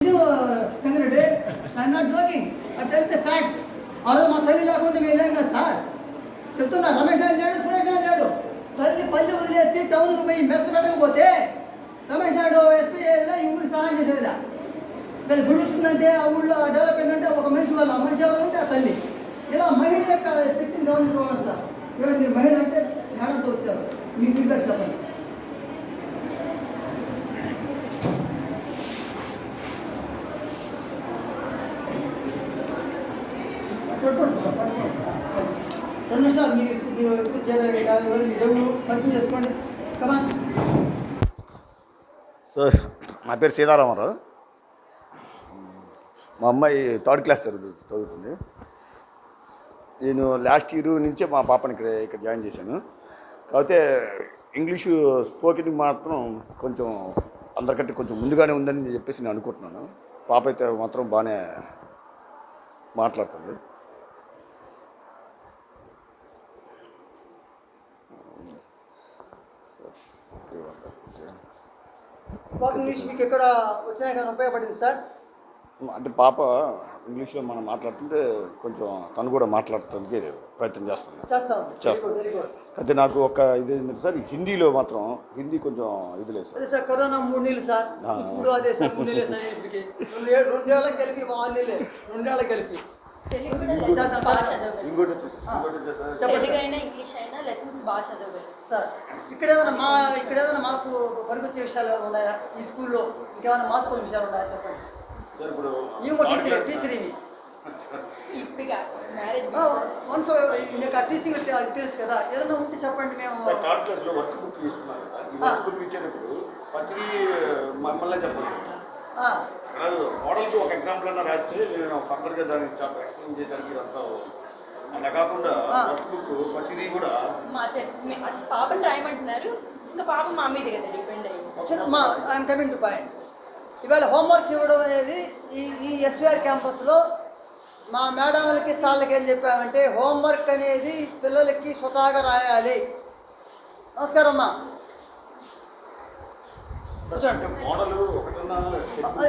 Sangareddy I'm not joking I tell the facts. ఆ రోజు మా తల్లి లేకుండా వెళ్ళాం కదా సార్. చెప్తున్నా, రమేష్ నాయుడు లేడు, సురేష్ నాయుడు లేడు. తల్లి పల్లి వదిలేసి టౌన్కి పోయి మెస్ పెట్టకపోతే రమేష్ నాయుడు ఎస్పీ చేసేదా, ఈ ఊరికి సహాయం చేసేదా? వీళ్ళు గుడి వచ్చిందంటే ఆ ఊళ్ళో డెవలప్ అయిందంటే ఒక మనిషి వాళ్ళు, ఆ మనిషి ఎవరు అంటే ఆ తల్లి. ఇలా మహిళ యొక్క శక్తిని గమనించుకోవాలి సార్. ఇవాళ మీరు మహిళ అంటే జ్ఞానంతో వచ్చారు, మీ ఫీడ్బ్యాక్ చెప్పండి. రెండు నిమిషాలు మీరు ఎప్పుడు చేయాలి కాదు, మీ దేవుడు పరిచయం చేసుకోండి కదా. సో నా పేరు సీతారామారావు. మా అమ్మాయి థర్డ్ క్లాస్ చదువుతుంది. నేను లాస్ట్ ఇయర్ నుంచే మా పాపని ఇక్కడ జాయిన్ చేశాను. కాకపోతే ఇంగ్లీషు స్పోకెన్ మాత్రం కొంచెం అందరికంటే కొంచెం ముందుగానే ఉందని చెప్పేసి నేను అనుకుంటున్నాను. పాప అయితే మాత్రం బాగానే మాట్లాడుతుంది. స్పోకెన్ ఇంగ్లీష్ మీకు ఎక్కడ వచ్చినా కానీ ఉపయోగపడింది సార్? అంటే పాప ఇంగ్లీష్లో మనం మాట్లాడుతుంటే కొంచెం తను కూడా మాట్లాడటానికి ప్రయత్నం చేస్తాను. అయితే నాకు ఒక ఇది ఏంటంటే సార్, హిందీలో మాత్రం హిందీ కొంచెం ఇది లేదు సార్. అదే సార్, కరోనా 3 నెలలు సార్. ఇప్పుడు అదే సార్ 3 నెలలు సార్. ఇప్పటికి 2 ఏళ్ళకి కలిపి 6 నెలలే, 2 ఏళ్ళకి కలిపి. ఇంకోటి సార్, ఇక్కడ ఏదైనా మార్పు పనికొచ్చే విషయాలు ఉన్నాయా ఈ స్కూల్లో? ఇంకేమైనా మార్చుకునే విషయాలు ఉన్నాయా చెప్పండి. ఇవి టీచర్ ఇవి వన్స్ మీకు ఆ టీచింగ్ అది తెలుసు కదా, ఏదైనా ఉంటే చెప్పండి. మేము వర్క్ బుక్ తీసుకున్నాను కదా, ఈ వర్క్ బుక్ ఇచ్చేటప్పుడు ప్రతి మమ్మల్ని చెప్పండి. మోడల్కి ఒక ఎగ్జాంపుల్ అన్నా రాస్తే నేను ఫర్దర్గా దాన్ని ఎక్స్ప్లెయిన్ చేయడానికి ఇదంతా. అలా కాకుండా వర్క్ బుక్ ప్రతిదీ కూడా పాపని రాయమంటున్నారు, ఇంకా పాప మా మీద కదా డిపెండ్ అయ్యింది. I'm coming to point. ఇవాళ హోంవర్క్ ఇవ్వడం అనేది ఈ ఎస్విఆర్ క్యాంపస్లో మా మేడంలకి సార్లకి ఏం చెప్పామంటే, హోంవర్క్ అనేది పిల్లలకి స్వతహాగా రాయాలి. నమస్కారం అమ్మా, కూర్చోండి.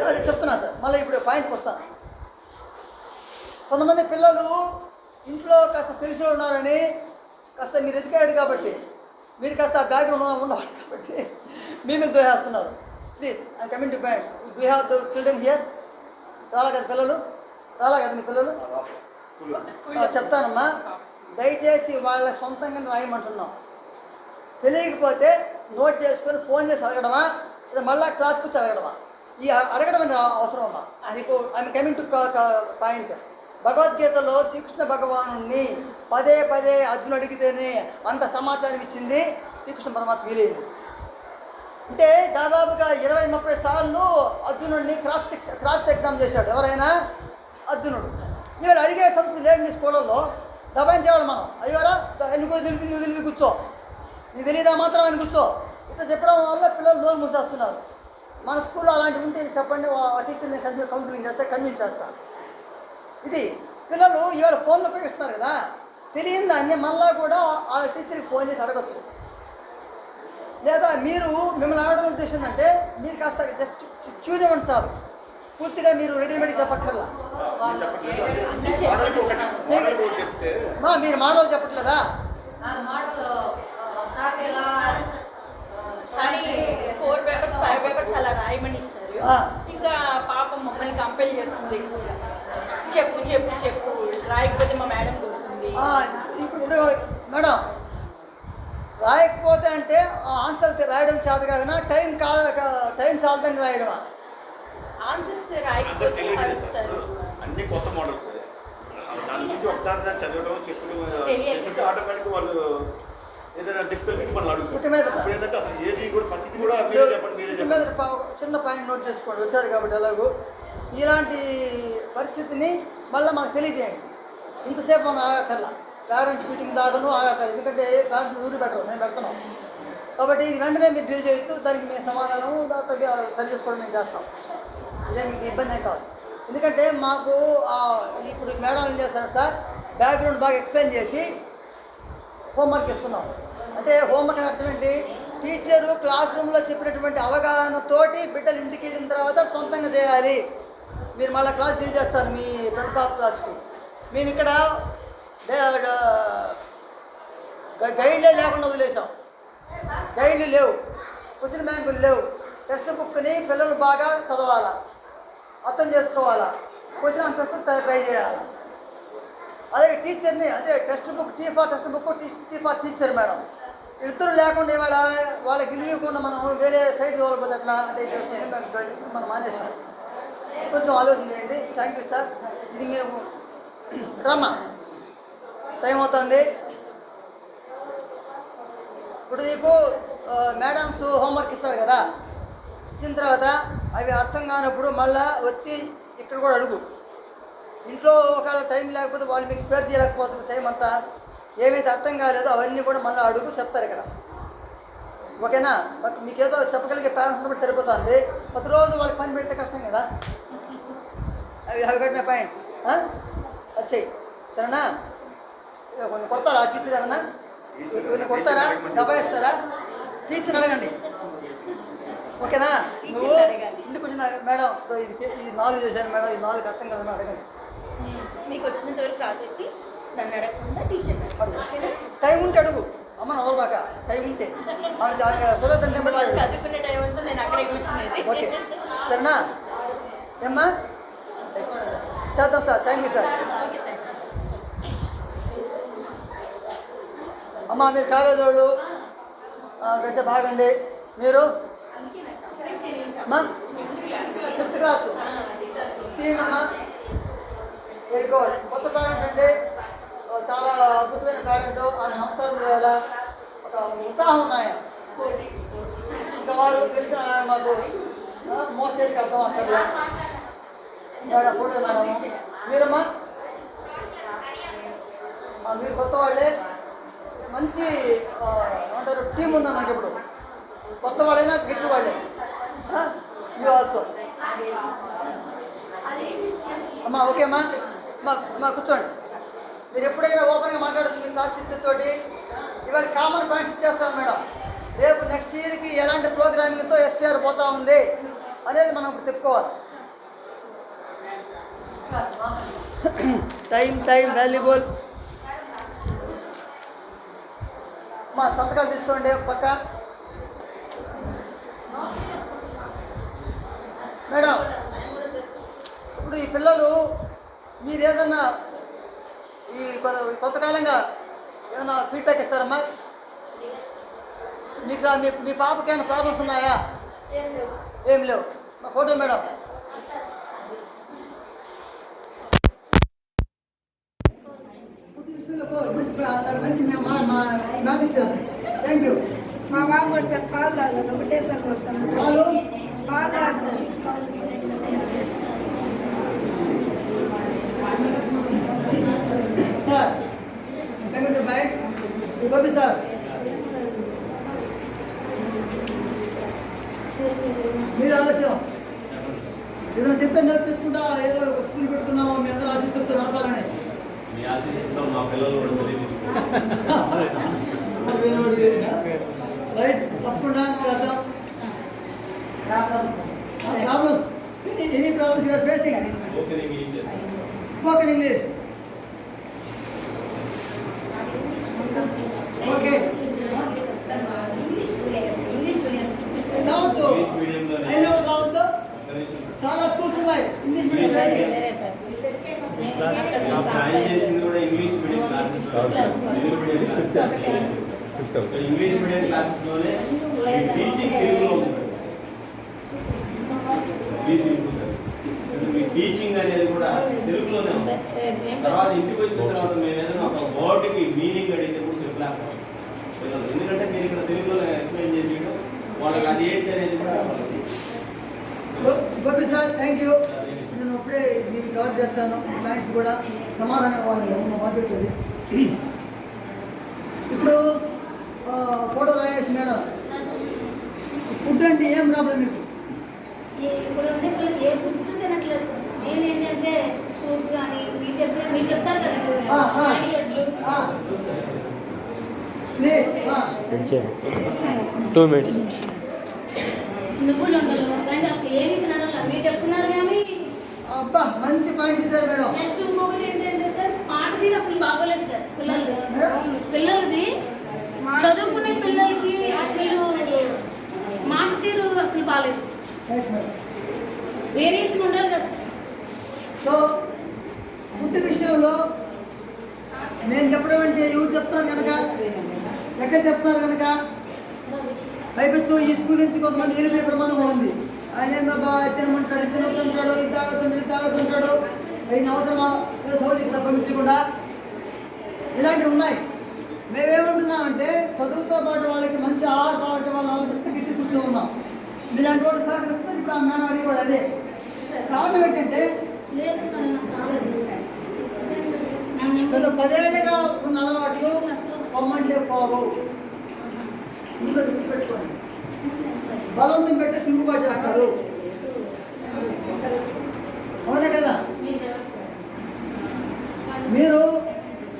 అది చెప్తున్నా సార్, మళ్ళీ ఇప్పుడు పాయింట్కి వస్తాను. కొంతమంది పిల్లలు ఇంట్లో కాస్త తెలిసి ఉన్నారని, కాస్త మీరు ఎడ్యుకేటెడ్ కాబట్టి, మీరు కాస్త బ్యాక్గ్రౌండ్ ఉన్నవాళ్ళు కాబట్టి మీ మీద దోహేస్తున్నారు. Please I coming to point. We have the children here. రాలా కదా పిల్లలు? రాలా కదా మీ పిల్లలు? చెప్తానమ్మా, దయచేసి వాళ్ళ సొంతంగా రాయమంటున్నాం. తెలియకపోతే నోట్ చేసుకొని ఫోన్ చేసి అడగడమా, లేదా మళ్ళీ క్లాస్కి వచ్చి అడగడమా? ఈ అడగడం అనేది అవసరం అమ్మా. నీకు ఐఎమ్ కమింగ్ టు పాయింట్. భగవద్గీతలో శ్రీకృష్ణ భగవాను పదే పదే అర్జునుడు అడిగితేనే అంత సమాచారం ఇచ్చింది శ్రీకృష్ణ పరమాత్మ. వీలైంది అంటే దాదాపుగా 20-30 సార్లు అర్జునుడిని క్రాస్ ఎగ్జామ్ చేశాడు. ఎవరైనా అర్జునుడు. ఇవాళ అడిగే సమస్య లేని స్కూళ్ళల్లో దబాయించేవాడు మనం. అయ్యారా నువ్వు తెలియదు కూర్చో, నీకు తెలియదా మాత్రం అని కూర్చో, ఇట్లా చెప్పడం వల్ల పిల్లలు నోరు మూసేస్తున్నారు. మన స్కూల్లో అలాంటివి ఉంటే చెప్పండి, ఆ టీచర్ని కౌన్సిలింగ్ చేస్తే కన్విన్స్ చేస్తారు. ఇది పిల్లలు ఇవాళ ఫోన్లు ఉపయోగిస్తున్నారు కదా, తెలియని దాన్ని మళ్ళా కూడా ఆ టీచర్కి ఫోన్ చేసి అడగచ్చు. లేదా మిమ్మల్ని అడగడం ఉద్దేశం ఏంటంటే, మీరు కాస్త జస్ట్ చూనివ్వండి సార్, పూర్తిగా మీరు రెడీమేడ్ చెప్పక్కర్లా. మీరు మోడల్ చెప్పట్లేదా? కానీ 4 పేపర్స్ 5 పేపర్స్ అలా రాయమని ఇస్తారు. ఇంకా పాప మమ్మల్ని కంపెల్ చేస్తుంది, చెప్పు చెప్పు చెప్పు, రాయకపోతే మా మేడం కొడుతుంది. ఇప్పుడు మేడం రాయకపోతే అంటే ఆన్సర్ రాయడం చేత కాదనా, టైం చాలదని రాయడమా? ఆన్సర్స్ రాయకపోతే అన్ని కొత్త మోడల్స్, దాని నుంచి ఒకసారి చదవడం చెప్పడం ఆటోమేటిక్ వాళ్ళు ఏదైనా డిఫికల్టీ మనం అడుగుతాం. అసలు ఏది కూడా ప్రతిదీ కూడా మీరే చెప్పండి. చిన్న పాయింట్ నోట్ చేసుకోండి, వచ్చారు కాబట్టి ఎలాగో ఇలాంటి పరిస్థితిని మళ్ళీ మాకు తెలియజేయండి. ఇంతసేపు మనం ఆగక్కర్లా, పేరెంట్స్ మీటింగ్ దాకాను ఆగక్కర్లేదు, ఎందుకంటే పేరెంట్స్ ఊరు పెట్టరు, మేము పెడుతున్నాం కాబట్టి ఇది వెంటనే మీరు డీల్ చేయొచ్చు. దానికి మేము సమాధానం సరి చేసుకోవడం మేము చేస్తాం. ఇదే మీకు ఇబ్బంది ఏం కాదు. ఎందుకంటే మాకు ఇప్పుడు మేడం ఏం చేస్తారు సార్, బ్యాక్గ్రౌండ్ బాగా ఎక్స్ప్లెయిన్ చేసి హోంవర్క్ ఇస్తున్నాం. అంటే హోంవర్క్ అర్థం ఏంటి? టీచరు క్లాస్ రూమ్లో చెప్పినటువంటి అవగాహనతోటి బిడ్డలు ఇంటికి వెళ్ళిన తర్వాత సొంతంగా చేయాలి. మీరు మళ్ళీ క్లాస్ డీల్ చేస్తారు మీ పెద్ద పాప క్లాస్కి. మేము ఇక్కడ గైడ్లే లేకుండా వదిలేసాం. గైడ్లు లేవు, క్వశ్చన్ బ్యాంకులు లేవు. టెక్స్ట్ బుక్ని పిల్లలు బాగా చదవాలా, అర్థం చేసుకోవాలా, క్వశ్చన్ ఆన్సర్స్ ట్రై చేయాలి. అదే టీచర్ని, అదే text book, tea for text book, tea for teacher madam. ఇద్దరు లేకుండా ఇవాళ వాళ్ళకి ఇవ్వకుండా మనం వేరే సైడ్ ఇవ్వకపోతే ఎట్లా అంటే మనం మానేసాం. కొంచెం ఆలోచన చేయండి. Thank you sir. ఇది మేము డ్రామా టైం అవుతుంది. ఇప్పుడు నీకు మేడమ్స్ హోంవర్క్ ఇస్తారు కదా, ఇచ్చిన తర్వాత అవి అర్థం కానప్పుడు మళ్ళీ వచ్చి ఇక్కడ కూడా అడుగు. ఇంట్లో ఒకవేళ టైం లేకపోతే వాళ్ళు మీకు స్పేర్ చేయలేకపోతుంది టైం అంతా. ఏమైతే అర్థం కాలేదో అవన్నీ కూడా మళ్ళీ అడుగు, చెప్తారు ఇక్కడ. ఓకేనా? మీకు ఏదో చెప్పగలిగే పేరెంట్స్ ఉన్నప్పుడు సరిపోతుంది. ప్రతిరోజు వాళ్ళకి పని పెడితే కష్టం కదా. అవి గట్ మై పాయింట్. వచ్చాయి సరేనా? కొన్ని కొడతారా టీచర్? ఏమన్నా కొన్ని కొడతారా? దబాయిస్తారా? టీచర్ అడగండి. ఓకేనా? నువ్వు ఇంటికి వచ్చిన మేడం ఇది 4 చేశాను మేడం, ఈ 4 అర్థం కదన్నా అడగండి. మీకు వచ్చినంత వరకు రాసేసి నన్ను అడగకుండా టీచర్ అడుగు. టైం ఉంటే అడుగు. అమ్మ నవ్వు బాక టైం ఉంటే కుదరదంటే చదువుకునే టైం అంతా నేను అక్కడే కూర్చునేది. ఓకే సరేనా? ఏమ్మా చేద్దాం sir. Thank you sir. Okay, thanks. అమ్మ మీరు కాలేజ్ వాళ్ళు కలిసి బాగండి. మీరు అమ్మా 6th క్లాస్ అమ్మా, వెరీ గుడ్. కొత్త పేరెంట్ అండి, చాలా అద్భుతమైన పేరెంట్. ఆమె నమస్కారం చేయాలా, ఒక ఉత్సాహం ఉన్నాయా. ఇంకా వారు తెలిసిన మాకు మోసేది అర్థం అక్కడ మేడం ఫోటో మేడం. మీరమ్మా మీరు కొత్త వాళ్ళే, మంచి ఏమంటారు టీం ఉందా మనకి. ఇప్పుడు కొత్త వాళ్ళైనా గట్టి వాళ్ళే. యూ ఆల్సో అమ్మా. ఓకే అమ్మా, మా కూర్చోండి. మీరు ఎప్పుడైనా ఓపెన్గా మాట్లాడుతుంది మీ క్లాస్ టీచర్తోటి. ఇవాళ కామన్ పాయింట్స్ ఇచ్చేస్తాను మేడం. రేపు నెక్స్ట్ ఇయర్కి ఎలాంటి ప్రోగ్రామింగ్తో ఎస్పీఆర్ పోతా ఉంది అనేది మనం ఇప్పుడు చెప్పుకోవాలి. Time valuable. మా సంతకాలు తీసుకోండి ఒక పక్క. మేడం ఇప్పుడు ఈ పిల్లలు మీరు ఏదన్నా ఈ కొంతకాలంగా ఏదైనా ఫీడ్బ్యాక్ ఇస్తారమ్మా? మీకు మీ పాపకి ఏమైనా ప్రాబ్లమ్స్ ఉన్నాయా? ఏం లేవు. మా ఫోటో మేడం. మంచి మ్యాథ్ ఇచ్చారు. Thank you. మా బాబు కూడా సార్ పాలు తాగదు, ఒకటేసారి పాలు తాగుతారు. సార్ బై గోపి సార్, మీరు ఆలస్యం ఏదైనా చెప్తే నోట్ చేసుకుంటా. ఏదో స్కూల్ పెట్టుకున్నామో మీ అందరూ ఆశిస్తూ నడపాలని. రైట్, తప్పకుండా చేద్దాం. Problems, any problems you are facing, spoken English. Okay కావచ్చు, అయినా కావద్దు. చాలా స్కూల్స్ ఉన్నాయి ఇంగ్లీష్ మీడియం. ఇంగ్లీష్ మీడియం క్లాసెస్లోనే టీచింగ్ తెలుగులో ఉంటుంది. టీచింగ్ అనేది కూడా తెలుగులోనే ఉంది. తర్వాత ఇంటికి వచ్చిన తర్వాత మేము ఏదైనా ఒక వర్డ్కి మీనింగ్ అడిగితే కూడా చెప్పలేకపోతాం పిల్లలు. ఎందుకంటే మీరు ఇక్కడ తెలుగులో ఎక్స్ప్లెయిన్ చేసి వాళ్ళకి అది ఏంటి అనేది కూడా గోపి సార్ థ్యాంక్ యూ. నేను ఇప్పుడే మీకు కవర్ చేస్తాను. థ్యాంక్స్ కూడా సమాధానం వాళ్ళు మాట్లాడేది. ఇప్పుడు ఫోటో రాయేసి మేడం, ఫుడ్ అంటే ఏం ప్రాబ్లం మీకు? ఇప్పుడు ఉండే పిల్లలకి ఏ ఫుడ్స్ తినట్లేదు సార్. నేను ఏంటంటే ఫ్రూట్స్ కానీ మీరు చెప్తారు కదా ప్లీజ్ 2 minutes. నువ్వులు ఉండలు అంటే అసలు ఏమి తినాలి మీరు చెప్తున్నారు కానీ అబ్బా మంచి పాయింట్ ఇచ్చారు మేడం. నెక్స్ట్ ఇంకొకటి ఏంటంటే సార్ మాట తీరు అసలు బాగోలేదు సార్ పిల్లలది చదువుకునే పిల్లలకి అసలు మాట తీరు అసలు బాగాలేదు. వేరియేషన్ ఉండాలి కదా సార్. సో ఫుడ్ విషయంలో నేను చెప్పడం అంటే ఎవరు చెప్తారు కనుక, ఎక్కడ చెప్తారు కనుక పైపెచ్చు ఈ స్కూల్ నుంచి కొంతమంది వెళ్ళిపోయే ప్రమాదం కూడా ఉంది. ఆయన ఏందబ్బా తినమంటాడు, తినొద్దంటాడు, ఇది తాగొద్దంటాడు, అయిన అవసరమా సౌదీకి పంపించకుండా ఇలాంటివి ఉన్నాయి. మేమేమంటున్నామంటే చదువుతో పాటు వాళ్ళకి మంచి ఆహార కావటం వల్ల ఆలోచిస్తే గిట్టి కూర్చో ఉన్నాం. ఇలాంటి వాడు సహకరిస్తే ఇప్పుడు ఆ మేడం అడిగి కూడా అదే కారణం ఏంటంటే గత 10 ఏళ్ళుగా ఉన్న అలవాట్లు పొమ్మంటే పోవు. ముందు గుర్తుపెట్టుకోండి, బలవంతం పెట్టి తిరుగుబాటు చేస్తారు. అవునా కదా? మీరు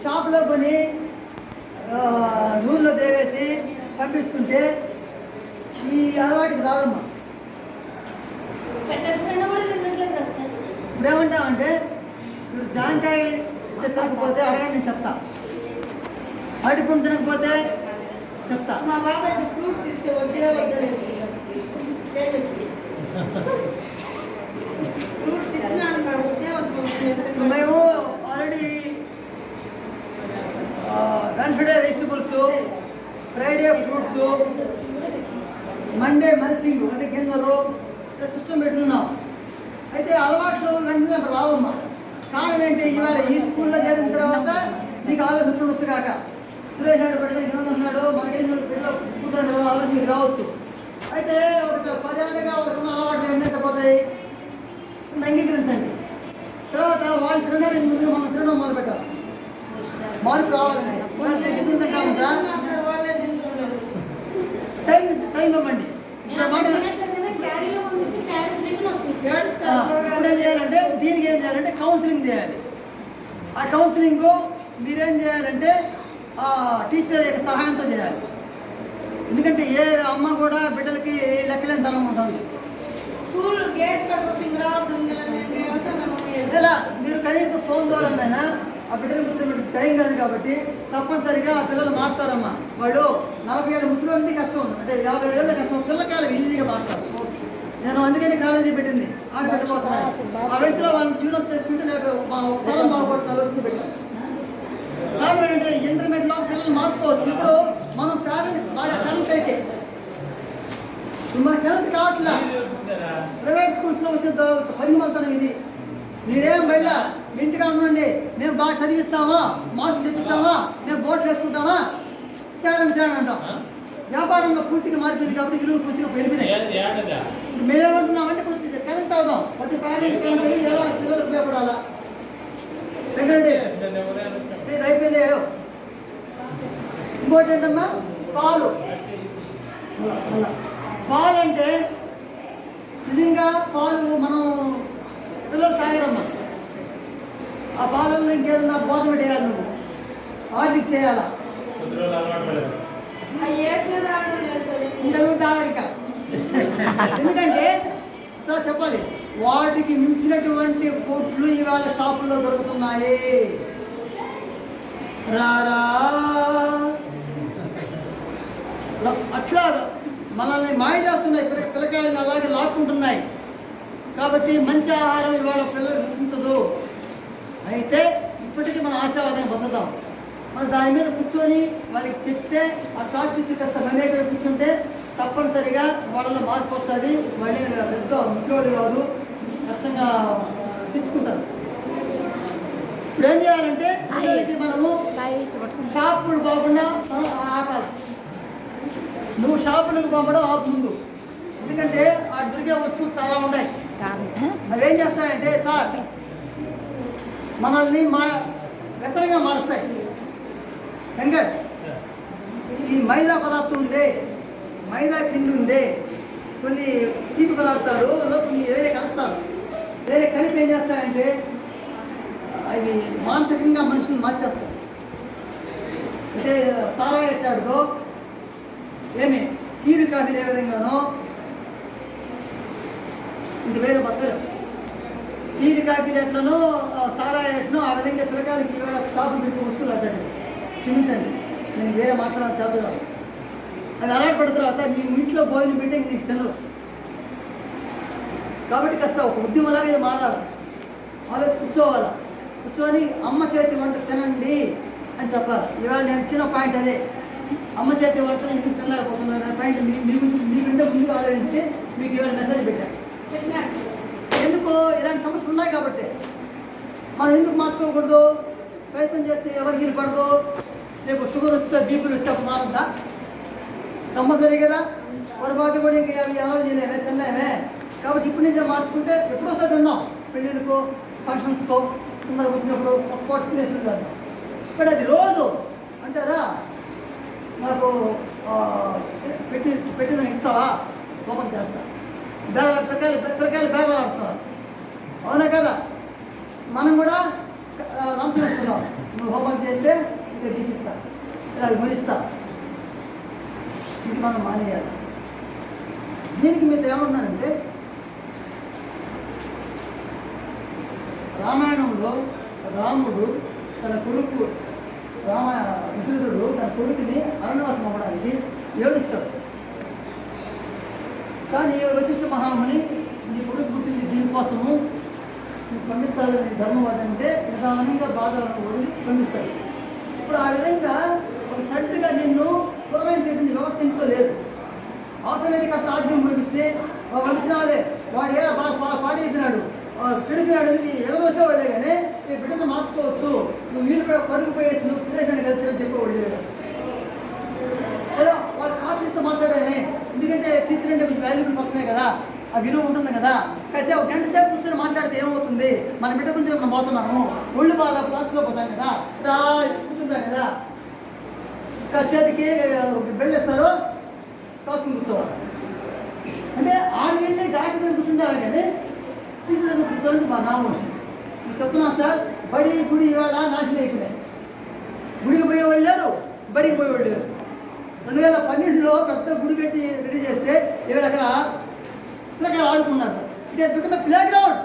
షాప్లో కొని నూనెలో దేవేసి పంపిస్తుంటే ఈ అలవాటుకి రారమ్మా. పెట్టకపోయినా కూడా తినట్లేదు కదా సార్. ఇప్పుడేమంటామంటే మీరు జాంకాయ తినకపోతే అడగండి, నేను చెప్తా. అరటిపండు తినకపోతే చెప్తా. మా బాబాయ్ ఫ్రూట్స్ ఇస్తే వద్దే ఫ్రూట్స్ ఇచ్చినా వద్దే మేము already Wednesday vegetables, Friday fruits, Monday mulching అంటే గింజలు సిస్టమ్ పెట్టున్నాం. అయితే అలవాట్లు వెంటనే రావమ్మా. కారణం ఏంటి, ఇవాళ ఈ స్కూల్లో చేరిన తర్వాత నీకు ఆలోచన ఉండొచ్చు కాక సురేష్ నాయుడు పడితే కిందన్నాడు మనకి పిల్లలు కూతురు ఆలోచన మీకు రావచ్చు. అయితే ఒక 10 ఏళ్ళుగా వాళ్ళకున్న అలవాట్లు ఏంటంటే పోతాయి. అంగీకరించండి. తర్వాత వాళ్ళు తినడానికి ముందుగా మనం తినడం మొదలు పెట్టాలి. మార్పు రావాలండి. టైం ఇవ్వండి. ఇప్పుడు ఏం చేయాలంటే దీనికి ఏం చేయాలంటే కౌన్సిలింగ్ చేయాలి. ఆ కౌన్సిలింగ్ మీరేం చేయాలంటే ఆ టీచర్ యొక్క సహాయంతో చేయాలి. ఎందుకంటే ఏ అమ్మ కూడా బిడ్డలకి లెక్కలేని తరం ఉంటుంది. స్కూల్ గేట్ ఇలా మీరు కనీసం ఫోన్ ద్వారానైనా ఆ బిడ్డలు కూర్చోబెట్టి టైం కాదు కాబట్టి తప్పనిసరిగా ఆ పిల్లలు మారుతారమ్మా. వాళ్ళు 40 ఏళ్ళ ముసలి వాళ్ళని కష్టం, అంటే 50 ఏళ్ళ కష్టం, పిల్లకాయలు ఈజీగా మారుతారు. నేను అందుకని కాలేజీ పెట్టింది ఆడబిడ్డ కోసం. ఆ వయసులో వాళ్ళని ట్యూనప్ చేసుకుంటే రేపు మా తరం బాగుపడుతుంది ఆలోచన పెట్టాను. కారణం ఏంటంటే ఇంటర్మీడియట్లో పిల్లలు మార్చుకోవచ్చు. ఇప్పుడు మనం పేరెంట్ బాగా కరెంట్ అయితే మన కరెంట్ కావట్లా. ప్రైవేట్ స్కూల్స్లో వచ్చే పరిమళతనం ఇది. మీరేం బయట ఇంటిగా ఉండండి, మేము బాగా చదివిస్తామా, మార్క్స్ తెప్పిస్తామా, మేము బోర్డు వేసుకుంటామా, చేయాలని అంటాం. వ్యాపారంగా పూర్తిగా మారిపోయింది కాబట్టి విలువలు పూర్తిగా వెళ్ళిపోయినాయి. మేమేమంటున్నామంటే కొంచెం కరెక్ట్ అవుదాం. ప్రతి పేరెంట్స్ కరెంట్ అయ్యి ఎలా పిల్లలకు ఉపయోగపడాలా. ఎందుకండి ప్లీజ్ అయిపోయింది. ఇంకోటి ఏంటమ్మా, పాలు. పాలు అంటే నిజంగా పాలు మనం పిల్లలు తాగరమ్మా. ఆ పాలల్లో ఇంకేదన్నా బోధన పెట్టేయాలి, నువ్వు హార్లిక్స్ చేయాలా, ఇంకెవరు తాగరిక. ఎందుకంటే సార్ చెప్పాలి, వాటికి మించినటువంటి ఫుడ్లు ఇవాళ షాపుల్లో దొరుకుతున్నాయి. రారా అట్లా మనల్ని మాయ చేస్తున్నాయి. పిల్లకాయలు అలాగే లాక్కుంటున్నాయి. కాబట్టి మంచి ఆహారం ఇవాళ పిల్లలకు రుచించదు. అయితే ఇప్పటికీ మనం ఆశావాదం పొందుతాం. మనం దాని మీద కూర్చొని వాళ్ళకి చెప్తే ఆ క్లాస్ టీచర్ కాస్త మమేకం కూర్చుంటే తప్పనిసరిగా వాళ్ళలో మార్పు వస్తుంది. మళ్ళీ పెద్ద ముసలి కాదు, కష్టంగా తెచ్చుకుంటారు. ఇప్పుడు ఏం చేయాలంటే పిల్లలకి మనము షాపులు పోకుండా ఆపాలి. నువ్వు షాపులకు పంపడం ఆపు ముందు. ఎందుకంటే ఆ దొరికే వస్తువులు చాలా ఉన్నాయి. అవేం చేస్తాయంటే సార్ మనల్ని వ్యసనంగా మారుస్తాయి. శంకర్, ఈ మైదా పదార్థం ఉంది, మైదా పిండి ఉంది, కొన్ని తీపి పదార్థాలు కొన్ని వేరే కలుపుతారు. వేరే కలిపి ఏం చేస్తాయంటే అవి మానసికంగా మనుషులను మార్చేస్తాయి. అంటే సారా ఎట్టాడుతో ఏమి కీరు కాఫీలు ఏ విధంగానో ఇంక వేరే బద్దలు టీలు కాఫీలు ఎట్లనో సారా ఎట్నో ఆ విధంగా పిల్లకాయలకి ఇవాళ షాపులు తిరిగి వస్తువులు అట్టండి. క్షమించండి, నేను వేరే మాట్లాడాలి చదువుతాను. అది అలవాటు పడిన తర్వాత నీ ఇంట్లో భోజనం పెట్టే నీకు తినరు. కాబట్టి కాస్త ఒక ఉద్యమంలాగా ఇది మారాలి. ఆలోచి కూర్చోవాలా, కూర్చొని అమ్మ చేతి వంట తినండి అని చెప్పాలి. ఇవాళ నేను ఇచ్చిన పాయింట్ అదే, అమ్మ చేతి వంట ఎందుకు తినలేకపోతున్నారు అనే పాయింట్ మీకంటే ముందుకు ఆలోచించి మీకు ఇవాళ మెసేజ్ పెట్టాను. ఎందుకు ఇలాంటి సమస్యలు ఉన్నాయి కాబట్టి మనం ఎందుకు మార్చుకోకూడదు? ప్రయత్నం చేస్తే ఎవరికి పడదు. రేపు షుగర్ వస్తే బీపీలు వస్తే అప్పుడు మారద్దా? కంపల్సరీ కదా. పొరపాటు కూడా ఇంకా ఎవరు చేయలేమే, తినలేమే. కాబట్టి ఇప్పుడు నుంచే మార్చుకుంటే ఎప్పుడో వస్తే తిన్నాం. పెళ్ళిళ్ళకో ఫంక్షన్స్కో అందరికి వచ్చినప్పుడు ఒక పూట తినేసి తింటాం. బట్ అది రోజు అంటారా, నాకు పెట్టిందని ఇస్తావా, కోపం చేస్తా, పిల్లకాయలు బేరాలు ఆడుతున్నారు. అవునా కదా? మనం కూడా రంశం ఇస్తున్నాం. నువ్వు హోంవర్క్ చేస్తే ఇక్కడ తీసిస్తా, ఇలా అది మరిస్తా. ఇది మనం మానేయాలి. దీనికి మీతో ఏమన్నానంటే, రామాయణంలో రాముడు తన కొడుకు విశ్రుతుడు తన కొడుకుని అరణ్యవాసం అవ్వడానికి ఏడుస్తాడు. కానీ వశిష్ఠ మహాముని నీ కొడుకు పుట్టింది దీనికోసము, నువ్వు పండించాలని ధర్మం అంటే నిదానంగా బాధలను వదిలి పండిస్తాడు. ఇప్పుడు ఆ విధంగా ఒక తండ్రిగా నిన్ను పురమాయించేటువంటి వ్యవస్థ ఇంట్లో లేదు. అవసరమైతే కాస్త ఆజ్ఞం పంపించి వంచాలే, వాడు బాగా పాడి చెప్పినాడు, చెడిపోయాడు అనేది ఎగదోసేవాళ్ళే. కానీ ఈ బిడ్డను మార్చుకోవచ్చు, నువ్వు వీళ్ళు కడుగు పోయేసి నువ్వు సురేష్ కలిసి అని చెప్పేవాళ్ళు లేదా వాళ్ళు కాచుతో మాట్లాడానే. ఎందుకంటే టీచర్ అంటే కొంచెం వాల్యుబుల్ పర్సనే కదా, ఆ విలువ ఉంటుంది కదా. కాసేపు ఒక గంట సేపు కూర్చొని మాట్లాడితే ఏమవుతుంది? మన బిడ్డ గురించి మనం పోతున్నాము, ఒళ్ళు బాగా క్లాసులో పోతాం కదా, కూర్చుంటాం కదా, చేతికి బెళ్ళేస్తారు, కాసుకుని కూర్చోవాలి. అంటే ఆడికి వెళ్ళి డాక్టర్ దగ్గర కూర్చుంటావే కానీ టీచర్ దగ్గర కూర్చోవాలంటే మా నామోషి. నేను చెప్తున్నాను సార్, బడి గుడి ఇవాళ నాశనం అయిపోయినాయి. గుడికి పోయేవాళ్ళు లేరు, బడికి పోయేవాళ్ళు లేరు. 2012లో పెద్ద గుడి కట్టి రెడీ చేస్తే ఇవాళ అక్కడ పిల్లకాయలు ఆడుకున్నారు sir. It has become a playground.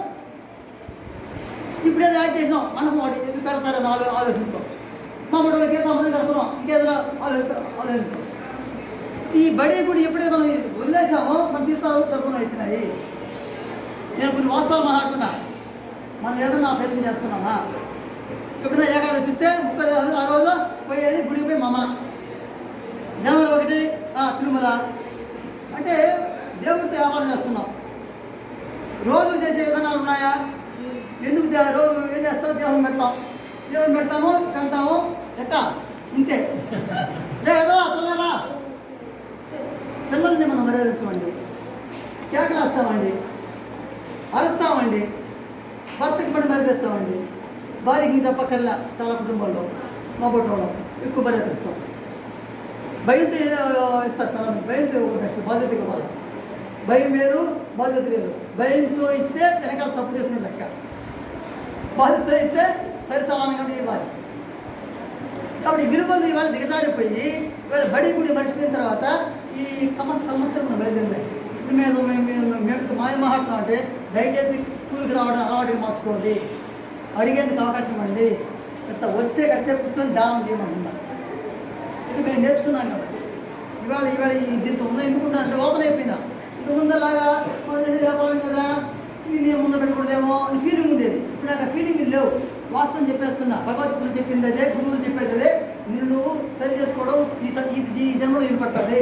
ఇప్పుడేదో యాడ్ చేసినాం, మనకు వాటి ఎందుకు పెడతారని ఆలోచించాం. మా బుడ్డలకి ఏదో మొదలు పెడుతున్నాం, ఇంకేదో ఆలోచిస్తాం. ఈ బడి గుడి ఎప్పుడైతే మనం వదిలేసామో మన జీవితాలు తరపున అవుతున్నాయి. నేను కొన్ని వాస్తవాలు మాట్లాడుతున్నా, మనం ఏదన్నా ప్రయత్నం చేస్తున్నామా? ఎప్పుడైనా ఏకాదశి ఇస్తే 30 ఆ రోజు పోయేది గుడికి పోయి మామ, జనవరి 1 తిరుమల అంటే దేవుడితో వ్యాపారం చేస్తున్నాం. రోజు చేసే విధానాలు ఉన్నాయా? ఎందుకు రోజు ఏం చేస్తాం? దేవుని పెడతాము, కంటాము, ఎట్టా ఇంతే. ఏదో పిల్లరా, పిల్లల్ని మనం మర్యాదించమండి, కేకలు వేస్తామండి, అరుస్తామండి, భర్తకి పడి మర్యాదిస్తామండి, భార్యకి చెప్పక్కర్లా. చాలా కుటుంబాల్లో మా బొట్టలో ఎక్కువ మర్యాదిస్తాం. భయంతో ఇస్తారు చాలా మంది, భయంతో బాధ్యతగా ఇవ్వాలి. భయం వేరు, బాధ్యత వేరు. భయంతో ఇస్తే వెనకాల తప్పు చేసిన లెక్క, బాధ్యత ఇస్తే సరి సమానంగా ఇవ్వాలి. కాబట్టి విలువలు ఇవాళ దిగజారిపోయి ఇవాళ బడి గుడి మర్చిపోయిన తర్వాత ఈ సమస్యలు మనం బయలుదేరాయి. ఇప్పుడు మేము మాయమహాత్మ అంటే దయచేసి స్కూల్కి రావడం అలవాటుగా మార్చుకోండి, అడిగేందుకు అవకాశం ఇవ్వండి, వస్తే కాసేపు కూర్చొని ధ్యానం చేయమంటున్నా. ఇది మేము నేర్చుకున్నాం కాబట్టి ఇవాళ దీంతో ఉందా ఎందుకుంటానంటే ఓపెన్ అయిపోయినా. ఇంతకుముందులాగా మనం చేసేది వ్యాపారం కదా, నేను ముందు పెట్టకూడదేమో అని ఫీలింగ్ ఉండేది. ఇప్పుడు నాకు ఫీలింగ్ లేవు. వాస్తవం చెప్పేస్తున్నా, భగవద్గీతలు చెప్పింది అదే, గురువులు చెప్పేది అదే. నిన్ను సరి చేసుకోవడం ఈ జన్మలో వినపడుతుంది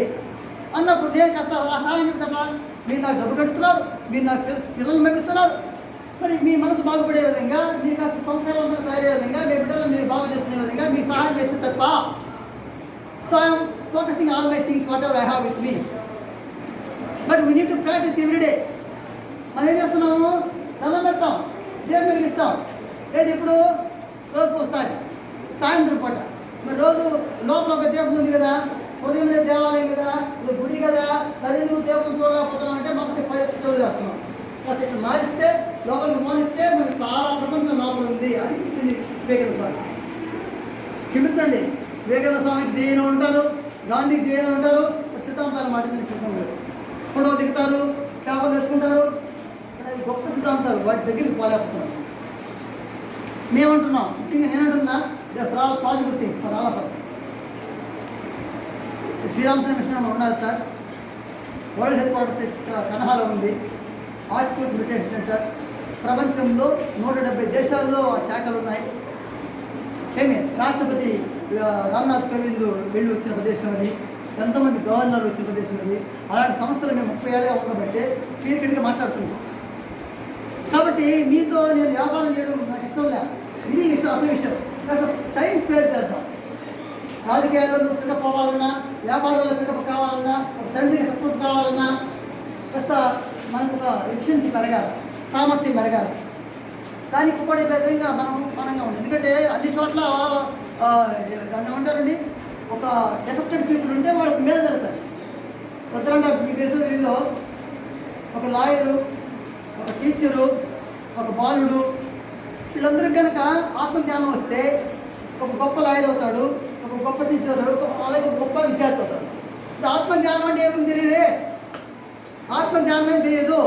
అన్నప్పుడు నేను కాస్త ఆ సహాయం చెప్తారా? మీరు నాకు డబ్బు కడుతున్నారు, మీరు నాకు పిల్లల్ని పంపిస్తున్నారు, మరి మీ మనసు బాగుపడే విధంగా, మీరు కాస్త సంస్కారవంతంగా తయారయ్యే విధంగా, మీ బిడ్డలను మీరు బాగు చేసుకునే విధంగా మీకు సహాయం చేస్తే తప్ప. So I'm focusing all my things what ever I have with me, but we need to practice every day. మనం ఏం చేస్తున్నాము? దండం పెడతాం, దేవుని మీద ఇస్తాం. ఏది ఇప్పుడు రోజుకు ఒకసారి సాయంత్రం పూట. మరి రోజు లోపల ఒక దీపం ఉంది కదా, హృదయం మీద దేవాలయం కదా, ఇది గుడి కదా, అది నువ్వు దేవుని చూడలేకపోతున్నాం అంటే మనసు పరిస్థితులు చేస్తున్నాం. కాస్త ఇక్కడ మారిస్తే, లోపలికి మోనిస్తే మనకు చాలా ప్రపంచం లోపల ఉంది. అది చెప్పింది వివేకానంద స్వామి. క్షమించండి, వివేకానంద స్వామికి జైలు ఉంటారు, గాంధీకి జైలు ఉంటారు, సిద్ధాంతాలు మాట మీద సిద్ధం లేదు. ఫోటో దిగుతారు, పేపర్లు వేసుకుంటారు, గొప్ప సిద్ధాంతాలు వాటి దగ్గరికి పోలేకపోతున్నాం. మేమంటున్నాం, ముఖ్యంగా నేనంటున్నా, for all possible things for all of us. Shriramachandra mission ఉన్నది సార్, వరల్డ్ హెల్త్ క్వార్టర్స్ కనహాలో ఉంది, ఆర్టికల్స్ రిటైన్ సెంటర్, ప్రపంచంలో 170 దేశాల్లో ఆ శాఖలు ఉన్నాయి. ఏమి రాష్ట్రపతి రామ్నాథ్ కోవింద్ వెళ్ళి వచ్చిన ప్రదేశం అది, ఎంతోమంది గవర్నర్లు వచ్చిన ప్రదేశం అది. అలాంటి సంస్థలు మేము 30 ఏళ్ళగా ఉండబట్టే క్లియర్ కట్గా మాట్లాడుతున్నాం. కాబట్టి మీతో నేను వ్యాపారం చేయడం నాకు ఇష్టం లేదు, ఇది విషయం, అసలు విషయం. కాస్త టైం స్పేర్ చేద్దాం. రాజకీయాల్లో నువ్వు పికప్ అవ్వాలన్నా, వ్యాపారంలో పికప్ కావాలన్నా, ఒక తండ్రికి సక్సెస్ కావాలన్నా కాస్త మనకు ఒక ఎఫిషియన్సీ పెరగాలి, సామర్థ్యం పెరగాలి. దానికి కూడా విధంగా మనంగా ఉంది. ఎందుకంటే అన్ని చోట్ల దాన్ని ఏమంటారండి, ఒక డెఫెక్టెడ్ పీపుల్ ఉంటే వాళ్ళకి మేలు జరుగుతారు. వద్దంటారు, మీకు తెలిసేదో ఒక లాయరు, ఒక టీచరు, ఒక బాలుడు, వీళ్ళందరికీ కనుక ఆత్మజ్ఞానం వస్తే ఒక గొప్ప లాయర్ అవుతాడు, ఒక గొప్ప టీచర్ అవుతాడు, అలాగే ఒక గొప్ప విద్యార్థి అవుతాడు. ఆత్మజ్ఞానం అంటే ఏముంది తెలియదే, ఆత్మజ్ఞానం తెలియదు.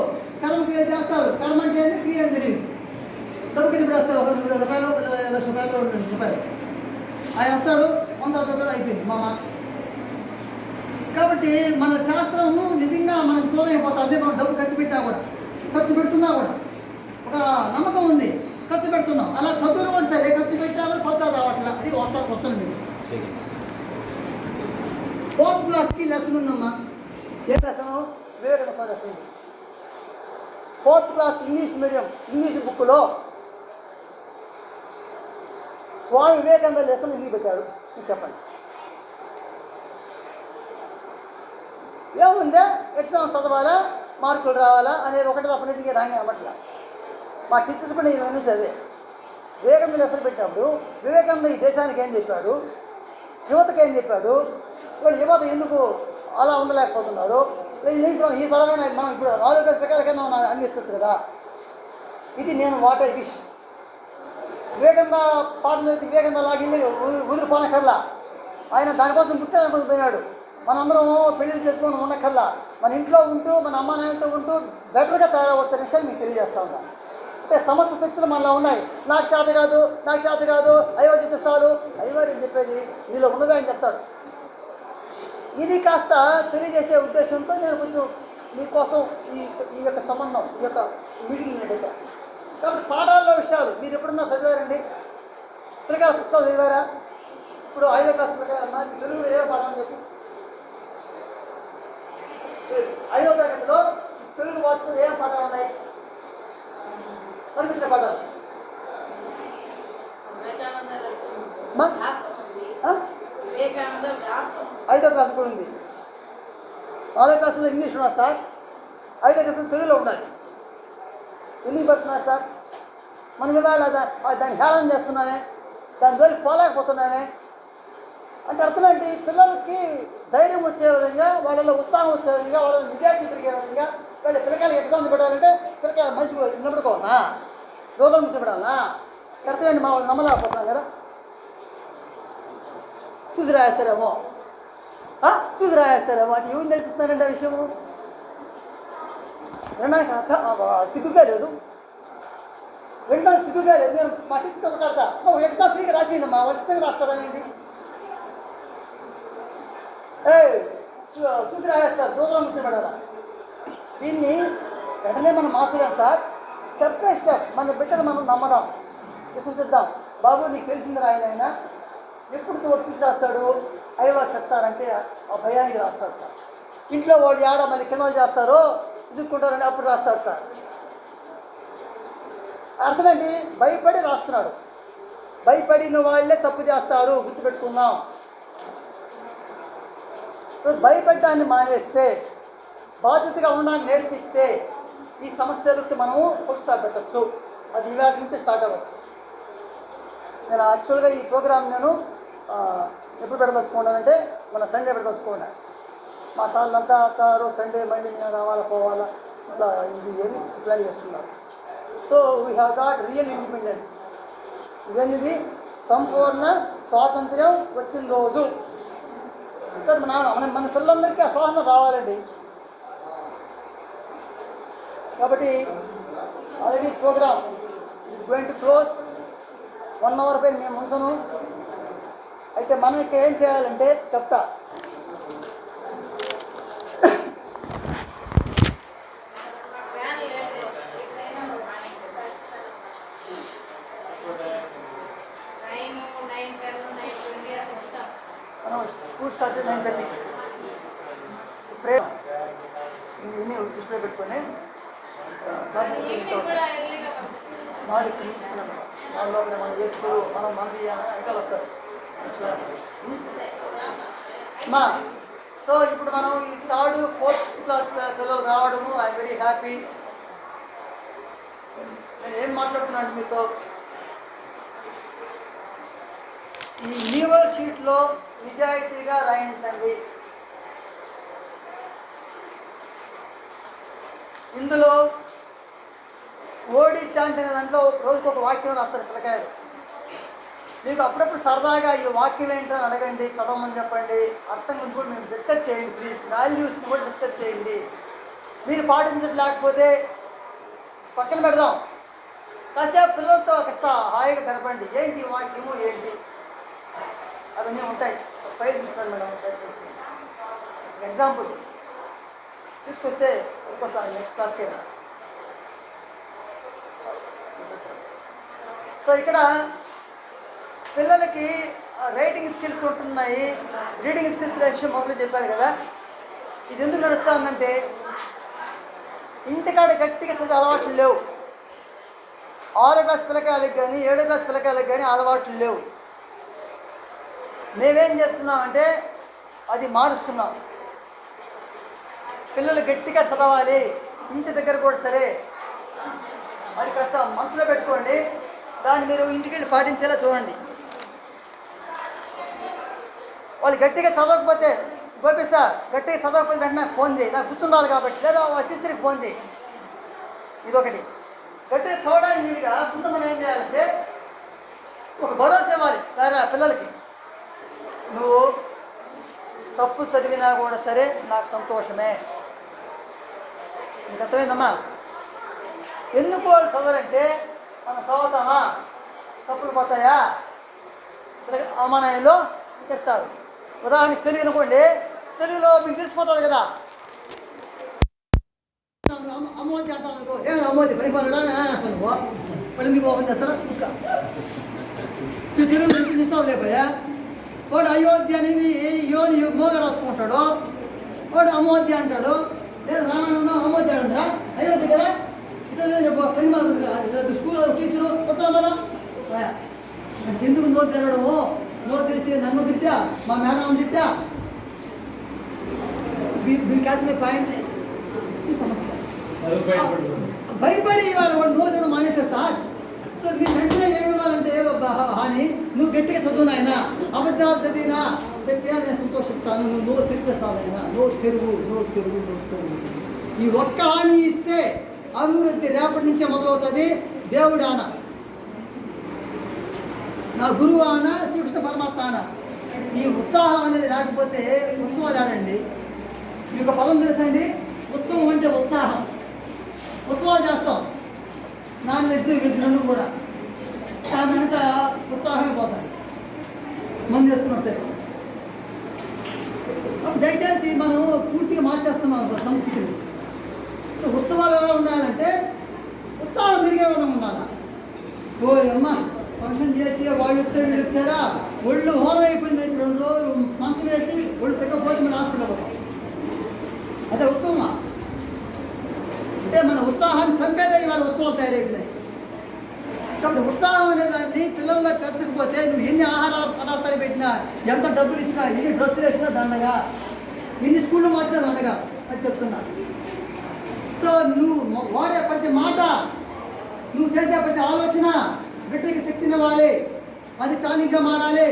కర్మ క్రియ చేస్తారు, కర్మ అంటే ఏంటి, క్రియ అని తెలియదు. డబ్బు కింద పెడతారు, ఒక 2,000 రూపాయలు, 1,00,000 రూపాయలు, 2,00,000 రూపాయలు. ఆయన వస్తాడు, 100 అయిపోయింది మామ. కాబట్టి మన శాస్త్రం నిజంగా మనకు దూరం అయిపోతుంది. మనం డబ్బు ఖర్చు పెట్టా కూడా, ఖర్చు పెడుతున్నా కూడా ఒక నమ్మకం ఉంది, ఖర్చు పెడుతున్నాం. అలా చదువులు కూడా సరే, ఖర్చు పెట్టా కూడా ఫలితాలు రావట్లా. అది వస్తుంది మీకు. 4th క్లాస్కి లెసన్ ఉందమ్మా. ఏ lesson? Vivekananda lesson. 4th class English medium, English బుక్లో స్వామి వివేకానంద లెసన్ ఎందుకు పెట్టారు మీకు చెప్పండి. ఏముందే, ఎగ్జామ్స్ చదవాలా, మార్కులు రావాలా అనేది ఒకటి తప్ప నిజంగా రాంగే అనమాట. మా టీచర్స్ కూడా నేను అన్నీ చదివే. వివేకానంద లెసన్ పెట్టినప్పుడు వివేకానంద ఈ దేశానికి ఏం చెప్పాడు, యువతకి ఏం చెప్పాడు, వాళ్ళు యువత ఎందుకు అలా ఉండలేకపోతున్నారు, ఈ తరమైన మనం ఇప్పుడు 4 ప్రకారం కింద మనం అందిస్తుంది కదా. ఇది నేను వాట్ ఐ విష్. వివేకానంద పాఠం చదివితే వివేకానంద లాగిల్ని వదిలిపోనక్కర్లా. ఆయన దానికోసం పుట్టానికి పోయినాడు. మనందరం పెళ్ళిళ్ళు చేసుకొని ఉండక్కర్లా. మన ఇంట్లో ఉంటూ, మన అమ్మ నాయనతో ఉంటూ బెటర్గా తయారవచ్చే విషయాన్ని మీకు తెలియజేస్తూ ఉంటాను. అంటే సమస్త శక్తులు మనలో ఉన్నాయి. నాకు చేత కాదు, నాకు చేత కాదు, అయ్యవారు చెప్పిస్తారు. అయ్యవారు ఏం చెప్పేది, నీలో ఉన్నదా అని చెప్తాడు. ఇది కాస్త తెలియజేసే ఉద్దేశంతో నేను కొంచెం మీకోసం ఈ యొక్క సంబంధం, ఈ యొక్క మీటింగ్ పెట్టా. కాబట్టి పాఠాల్లో విషయాలు మీరు ఎప్పుడన్నా చదివారండి? త్రికాల పుస్తకాలు చదివారా? ఇప్పుడు 5వ క్లాస్ ప్రకారం నాకు తెలుగులో ఏ పాఠం అని చెప్పి 5వ తరగతిలో తెలుగు వాచుకులు ఏం పాఠాలు ఉన్నాయి కనిపించే పాఠాలు? 5వ క్లాస్ కూడా ఉంది. 4వ క్లాసులో ఇంగ్లీష్ ఉన్నా సార్, 5వ క్లాసులో తెలుగులో ఉండాలి. ఎందుకు పెడుతున్నారు సార్? మనం ఇవాళ దాన్ని హేళన చేస్తున్నామే, దాని ద్వారా పోలేకపోతున్నామే అంటే అర్థం ఏంటి? పిల్లలకి ధైర్యం వచ్చే విధంగా, వాళ్ళలో ఉత్సాహం వచ్చే విధంగా, వాళ్ళ విద్యార్థి పెరిగే విధంగా, వాళ్ళ పిల్లకాయలు ఎగ్జామ్స్ పెట్టాలంటే పిల్లకాయ మంచి నిలబడుకోవాలా, దూరం నుంచి పెట్టాలా? అర్థం ఏంటి? మనం నమ్మలేకపోతున్నాం కదా. చూసి రాయేస్తారేమో అంటే ఏం నేర్పిస్తున్నారంటే ఆ విషయము వినడానికి సిగ్గుగా లేదు, వినడానికి సిగ్గుగా లేదు. నేను మా టీచర్తో మాట్లాడతా, ఎగ్జామ్ ఫ్రీగా రాసేయండి, మా ఇష్టంగా రాస్తారా ఏంటి? చూసి రాయేస్తారు, దూరం నుంచి పడాలా. దీన్ని వెంటనే మనం మార్చలేం సార్. స్టెప్ బై స్టెప్ మన బిడ్డలు మనం నమ్మదాం, విశ్వసిద్దాం. బాబు నీకు తెలిసింది రాయనైనా ఎప్పుడు తోడు తీసి రాస్తాడు, అయ్యవారు చెప్తారంటే ఆ భయానికి రాస్తాడు సార్. ఇంట్లో వాళ్ళు ఏడ మళ్ళీ కిందలు చేస్తారో విసుక్కుంటారని అప్పుడు రాస్తాడు సార్. అర్థమేంటి? భయపడి రాస్తున్నాడు. భయపడిన వాళ్ళే తప్పు చేస్తారు, గుర్తుపెట్టుకుందాం. సో భయపడ్డాన్ని మానేస్తే, బాధ్యతగా ఉండడానికి నేర్పిస్తే ఈ సమస్యలకి మనము ఫుల్ స్టాప్ పెట్టచ్చు. అది ఇవాళ నుంచి స్టార్ట్ అవ్వచ్చు. నేను యాక్చువల్గా ఈ ప్రోగ్రామ్ నేను ఎప్పుడు పెడదలుచుకున్నానంటే మన సండే పెడదలుచుకున్నా. మా సార్లంతా సారు సండే మళ్ళీ మేము రావాలా పోవాలా ఇట్లా ఇది ఏమి ప్లాన్ చేస్తున్నారు. So we have got real independence. ఇదేంటిది? సంపూర్ణ స్వాతంత్ర్యం వచ్చిన రోజు. ఇక్కడ మన పిల్లలందరికీ ఆ స్వాతంత్రం రావాలండి. కాబట్టి already program is going to close 1 hour పైన మేము ఉంచను. అయితే మనం ఇక్కడ ఏం చేయాలంటే చెప్తా. మనం స్కూల్ స్టార్ట్ చేసి 9:30 ప్రేయర్ ఇన్ని డిస్ప్లే పెట్టుకొని లోపల మన ఏ స్కూల్ మనం మంది వెనకాల వస్తారు మా. సో ఇప్పుడు మనం ఈ 3rd 4th క్లాస్ పిల్లలు రావడము ఐఎమ్ వెరీ హ్యాపీ. నేను ఏం మాట్లాడుతున్నాను మీతో, ఈ లీవర్ షీట్లో నిజాయితీగా రాయించండి. ఇందులో ఓడి చాంట్ అనే దాంట్లో రోజుకు ఒక వాక్యం రాస్తారు పిల్లకాయలు. మీకు అప్పుడప్పుడు సరదాగా ఈ వాక్యం ఏంటని అడగండి, చదవమని చెప్పండి, అర్థం గురించి కూడా మేము డిస్కస్ చేయండి ప్లీజ్. వాల్యూస్ని కూడా డిస్కస్ చేయండి. మీరు పాటించట్లేకపోతే పక్కన పెడదాం. కాసేపు పిల్లలతో కాస్త హాయిగా గడపండి. ఏంటి ఈ వాక్యము ఏంటి అవన్నీ ఉంటాయి. ఫైల్ తీసుకోండి మేడం. ఎగ్జాంపుల్ తీసుకొస్తే వెళ్ళిపోతాను నెక్స్ట్ క్లాస్కి. సో ఇక్కడ పిల్లలకి రైటింగ్ స్కిల్స్ ఉంటున్నాయి, రీడింగ్ స్కిల్స్ విషయం మొదలు చెప్పారు కదా. ఇది ఎందుకు నడుస్తూ ఉందంటే ఇంటికాడ గట్టిగా చదివే అలవాట్లు లేవు. 6వ క్లాస్ పిల్లకాయలకు కానీ 7వ క్లాస్ పిల్లకాయలకు కానీ అలవాట్లు లేవు. మేమేం చేస్తున్నామంటే అది మారుస్తున్నాం. పిల్లలు గట్టిగా చదవాలి, ఇంటి దగ్గర కూడా సరే. అది కాస్త మనసులో పెట్టుకోండి, దాన్ని మీరు ఇంటికి వెళ్ళి పాటించేలా చూడండి. వాళ్ళు గట్టిగా చదవకపోతే గోపిస్తా గట్టిగా చదవకపోతే వెంటనే ఫోన్ చేయి, నాకు గుర్తుండాలి కాబట్టి, లేదా వాళ్ళ టీచర్కి ఫోన్ చేయి. ఇదొకటి. గట్టిగా చదవడానికి మీరుగా ముందు మనం ఏం చేయాలంటే ఒక భరోసా ఇవ్వాలి వేరే పిల్లలకి. నువ్వు తప్పు చదివినా కూడా సరే నాకు సంతోషమే. నీకు అర్థమైందమ్మా? ఎందుకు వాళ్ళు చదవరంటే మనం చదువుతామా, తప్పులు పోతాయా, అవమానాయంలో తిడతారు. ఉదాహరణకి తెలుగు అనుకోండి, తెలుగులో మీకు తెలిసిపోతుంది కదా. అమ్మోది అంటాం అనుకో, ఏమైనా అమ్మోది పరిపాలన అసలు వాళ్ళు ఎందుకు ఓపెన్ చేస్తారా? తెలుగు నుంచి నిస్తావు లేకపోయా. వాడు అయోధ్య అనేది యోని మోగ రాసుకుంటాడు, వాడు అమోధ్య అంటాడు. లేదా రామాయణంలో అమోధ్య అంటారా, అయోధ్య కదా. ఇట్లా పరిమాణ స్కూల్ టీచరు వస్తాం కదా. ఎందుకు నోటు తెరవడము, నోటు తెలిసి నన్ను తిట్టా, మా మేడం తిట్టా. కాసిన పాయింట్ సమస్య భయపడి వాడు నోటు తెరవడం మానేశాడు సార్. సో మీరు వెంటనే ఏమి ఇవ్వాలంటే హాని, నువ్వు గట్టిగా చదువు నాయన, అబద్ధాలు చదివినా చెప్పినా నేను సంతోషిస్తాను, నువ్వు నోరు తెరిచేస్తాను ఆయన, నోరు తెరువు, నోరు తెరువు, నోరు తెరువు. ఈ ఒక్క హామీ ఇస్తే అభివృద్ధి రేపటి నుంచే మొదలవుతుంది. దేవుడు ఆన, నా గురువు ఆన, శ్రీకృష్ణ పరమాత్మ ఆన. ఈ ఉత్సాహం అనేది లేకపోతే ఉత్సవాలు ఆడండి. మీకు పదం తెలుసండి, ఉత్సవం అంటే ఉత్సాహం. ఉత్సవాలు చేస్తాం, నాన్ వెజ్ వెజ్ రెండు కూడా, అదంతా ఉత్సాహమే పోతాయి. మంది చేసుకున్నాడు సరే. దయచేసి మనం పూర్తిగా మార్చేస్తున్నాం సంస్కృతిని. సో ఉత్సవాలు ఎలా ఉండాలంటే ఉత్సాహం పెరిగే విధంగా ఉండాలి. ఓ అమ్మ ఫంక్షన్ చేసి వాళ్ళు వచ్చారు వీళ్ళు వచ్చారా, ఒళ్ళు హోరం అయిపోయింది, 2 రోజులు మంచం వేసి ఒళ్ళు తగ్గకపోతే మన హాస్పిటల్ పోతాం. అదే ఉత్సవమా అంటే మన ఉత్సాహాన్ని చంపేదే ఇవాళ ఉత్సవాలు తయారైపోయినాయి. కాబట్టి ఉత్సాహం అనే దాన్ని పిల్లల్లో పెంచకపోతే నువ్వు ఎన్ని ఆహార పదార్థాలు పెట్టినా, ఎంత డబ్బులు ఇచ్చినా, ఎన్ని డ్రెస్సులు వేసినా దండగా, ఎన్ని స్కూళ్ళు మార్చినా దండగా. అది చెప్తున్నా. సో నువ్వు వాడే ప్రతి మాట, నువ్వు చేసే ప్రతి ఆలోచన బిడ్డకి శక్తినివ్వాలి. అది టానిక్గా మారాలి,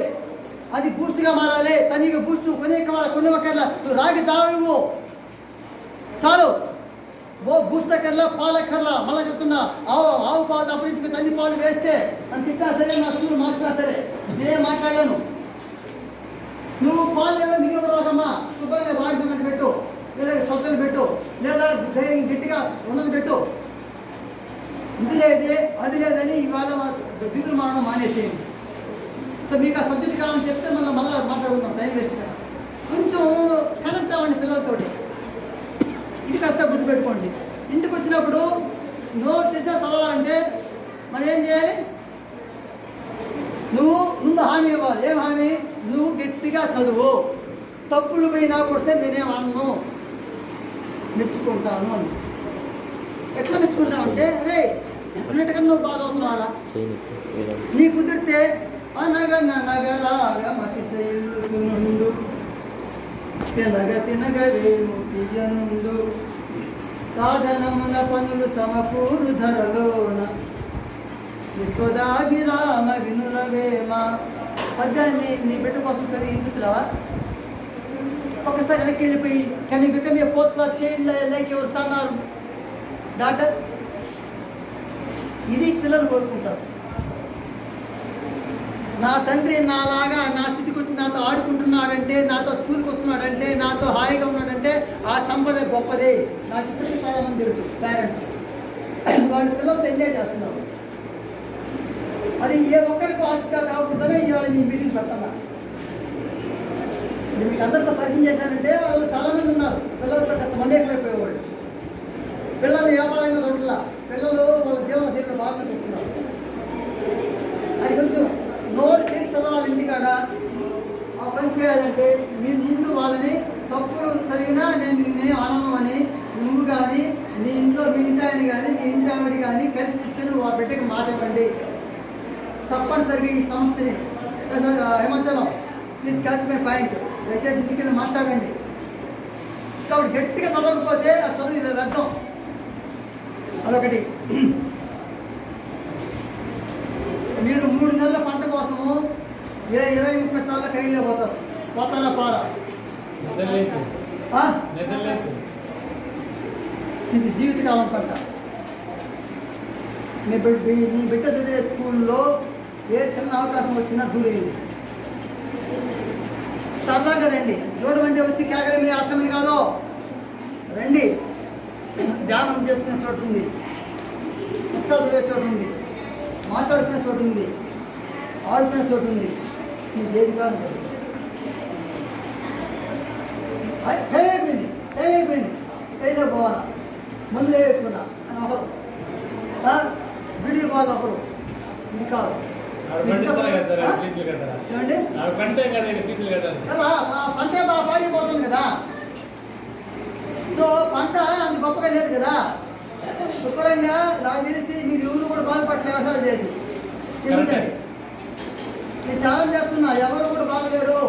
అది బూస్ట్గా మారాలి. తనకి బూస్ట్ కొన్ని ఒకర్లా నువ్వు రాగి తావు చాలు, బూస్టకర్లా పాలకర్లా. మళ్ళీ చెప్తున్నా, ఆవు పాలు అప్పటించి తల్లి పాలు వేస్తే అని తిట్టా సరే, నా స్కూల్ మార్చినా సరే, నేనేం మాట్లాడలేను. నువ్వు పాలు లేదా మిగిలిపోదాకమ్మా, శుభ్రంగా రాగి సిమెంట్ పెట్టు, లేదా సొక్కలు పెట్టు, లేదా ధైర్యం గట్టిగా ఉన్నది పెట్టు. ఇది లేదే అది లేదని ఇవాళ బిగులు మానడం మానేసేయండి. సో మీకు ఆ సబ్జెక్ట్ కావాలని చెప్తే మళ్ళీ మాట్లాడుకుందాం, టైం వేస్ట్ కదా. కొంచెం కనెక్ట్ అవ్వండి పిల్లలతోటి. ఇది కాస్త గుర్తుపెట్టుకోండి. ఇంటికి వచ్చినప్పుడు నోరు తెలిసా చదవాలంటే మనం ఏం చేయాలి? నువ్వు ముందు హామీ ఇవ్వాలి. ఏం హామీ? నువ్వు గట్టిగా చదువు, తప్పులు పోయినా కొడితే నేనేం అన్ను, మెచ్చుకుంటాను అని. ఎట్లా మెచ్చుకుంటావు అంటే, రే అన్నిటికన్నా నువ్వు బాగా అవుతున్నారా, నీ కుదిరితే అనగనగరాగమతి శైలునుండు తినగ తినగవేము తీయనుండు సాధనమున పనులు సమకూరు ధరలోన విశ్వదాభిరామ వినురవేమ. పద్యాన్ని నీ బిడ్డ కోసం సరి వినిపించరావా? ఒకసారి వెనక్కి వెళ్ళిపోయి can you become a fourth class child like your son or daughter. ఇది పిల్లలు కోరుకుంటారు. నా తండ్రి నాలాగా నా స్థితికి వచ్చి నాతో ఆడుకుంటున్నాడంటే, నాతో స్కూల్కి వస్తున్నాడంటే, నాతో హాయిగా ఉన్నాడంటే ఆ సంపద గొప్పదే. నాకు ఇప్పటికీ చాలామంది తెలుసు పేరెంట్స్, వాళ్ళ పిల్లలతో ఎంజాయ్ చేస్తున్నారు. అది ఏ ఒక్కరికి ఆస్తిగా కాకూడదనే ఇవాళ నీ మీటింగ్స్ పెడతాను. నేను మీకు అందరితో పరిచయం చేశానంటే వాళ్ళు చాలామంది ఉన్నారు పిల్లలతో కాస్త మండేకపోయేవాళ్ళు. పిల్లలు వ్యాపారంగా చూడట్లా, పిల్లలు వాళ్ళ జీవన శైలిలో బాగా చెప్తున్నారు. అది కొంచెం నోరు తెరిచి చదవాలి. ఇంటికాడ ఆ పని చేయాలంటే మీ ముందు వాళ్ళని తప్పులు సరిగినా నేను ఆనందం అని నువ్వు కానీ నీ ఇంట్లో మీ ఇంటి ఆయన కానీ మీ ఇంటి ఆవిడ కానీ కలిసి కూర్చొని ఆ బిడ్డకి మాట ఇవ్వండి. తప్పనిసరిగా ఈ సమస్యని హిమాచలం ప్లీజ్ క్యాచ్ మై పాయింట్, దయచేసి ఇంటికి వెళ్ళి మాట్లాడండి. కాబట్టి గట్టిగా చదవకపోతే ఆ చదువు వ్యర్థం. అదొకటి. మీరు 3 నెలల పంట కోసము 20-30 సార్లు కైలో పోతారా పారా? ఇది జీవితకాలం పంట. మీ బిడ్డ చదివే స్కూల్లో ఏ చిన్న అవకాశం వచ్చినా దూరేయండి. సరదాగా రండి. చూడమంటే వచ్చి కేకలి మీ ఆశ్రమని కాదు, రండి. ధ్యానం చేసుకునే చోటు ఉంది, పుస్తకాలు చదివే చోటు ఉంది, మాట్లాడుకునే చోటు ఉంది, ఆడుకునే చోటు ఉంది. మీకు ఏదిగా ఉంటుంది. టైం అయిపోయింది కైలో పోవాలా, మందులు వేయకుండా అని ఒకరు, వీడియో కాల్ ఒకరు. ఇది కాదు కదా, పంటే బాగా పాడిపోతుంది కదా. సో పంట అంత గొప్పగా లేదు కదా. శుభ్రంగా నాకు తెలిసి మీరు ఎవరు కూడా బాగుపట్ల వ్యవసాయం చేసి చూపించండి. నేను ఛాలెంజ్ చేస్తున్నా, ఎవరు కూడా బాగలేరు.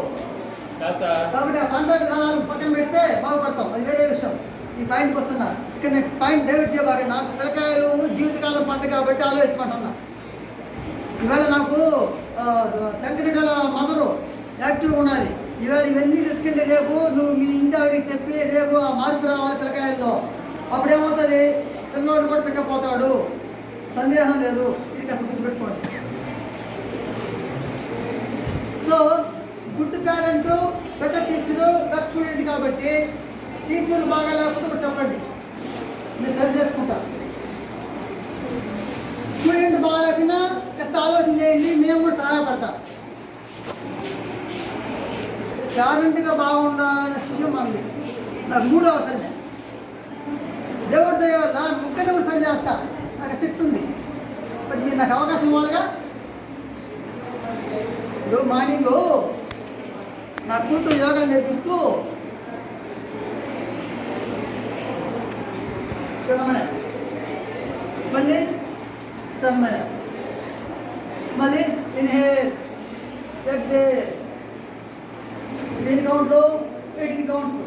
కాబట్టి ఆ పంట విధానాలు పక్కన పెడితే బాగుపడతాం, అది వేరే విషయం. ఈ పాయింట్కి వస్తున్నా. ఇక్కడ నేను పాయింట్ డైవర్ట్ చేయబాగా. నాకు పిల్లకాయలు జీవితకాలం పంట కాబట్టి ఆలోచించమంటున్నా. ఈవేళ నాకు శంకరుడుల మదరు యాక్టివ్గా ఉన్నది. ఈవేళ ఇవన్నీ తీసుకెళ్ళి రేపు నువ్వు మీ ఇంటి ఆవిడికి చెప్పి రేపు ఆ మార్పు రావాలి పిల్లకాయల్లో. అప్పుడేమవుతుంది, పిల్లవాడు కూడా పికప్ అవుతాడు, సందేహం లేదు. ఇది కాస్త గుర్తుపెట్టుకోండి. So good parent, better teacher, best student. కాబట్టి టీచర్లు బాగా లేకపోతే కూడా చెప్పండి, నేను సరి చేసుకుంటా. స్టూడెంట్ బాగా లేకపోయినా కాస్త ఆలోచన చేయండి, మేము కూడా సహాయపడతాం. పేరెంట్గా బాగుండాలనే విషయం మంది నాకు 3 అవసరమే. దేవుడి దయ వల్ల ముక్కని కూడా సరి చేస్తా, నాకు శక్తి ఉంది. బట్ మీరు నాకు అవకాశం ఇవ్వాలిగా. ఇప్పుడు మార్నింగ్ నా కూతురు యోగా నేర్పిస్తూ మళ్ళీ మళ్ళీ ఇన్హేల్ ఎక్సేల్. దీని కౌంట్లో 18 కౌంట్స్.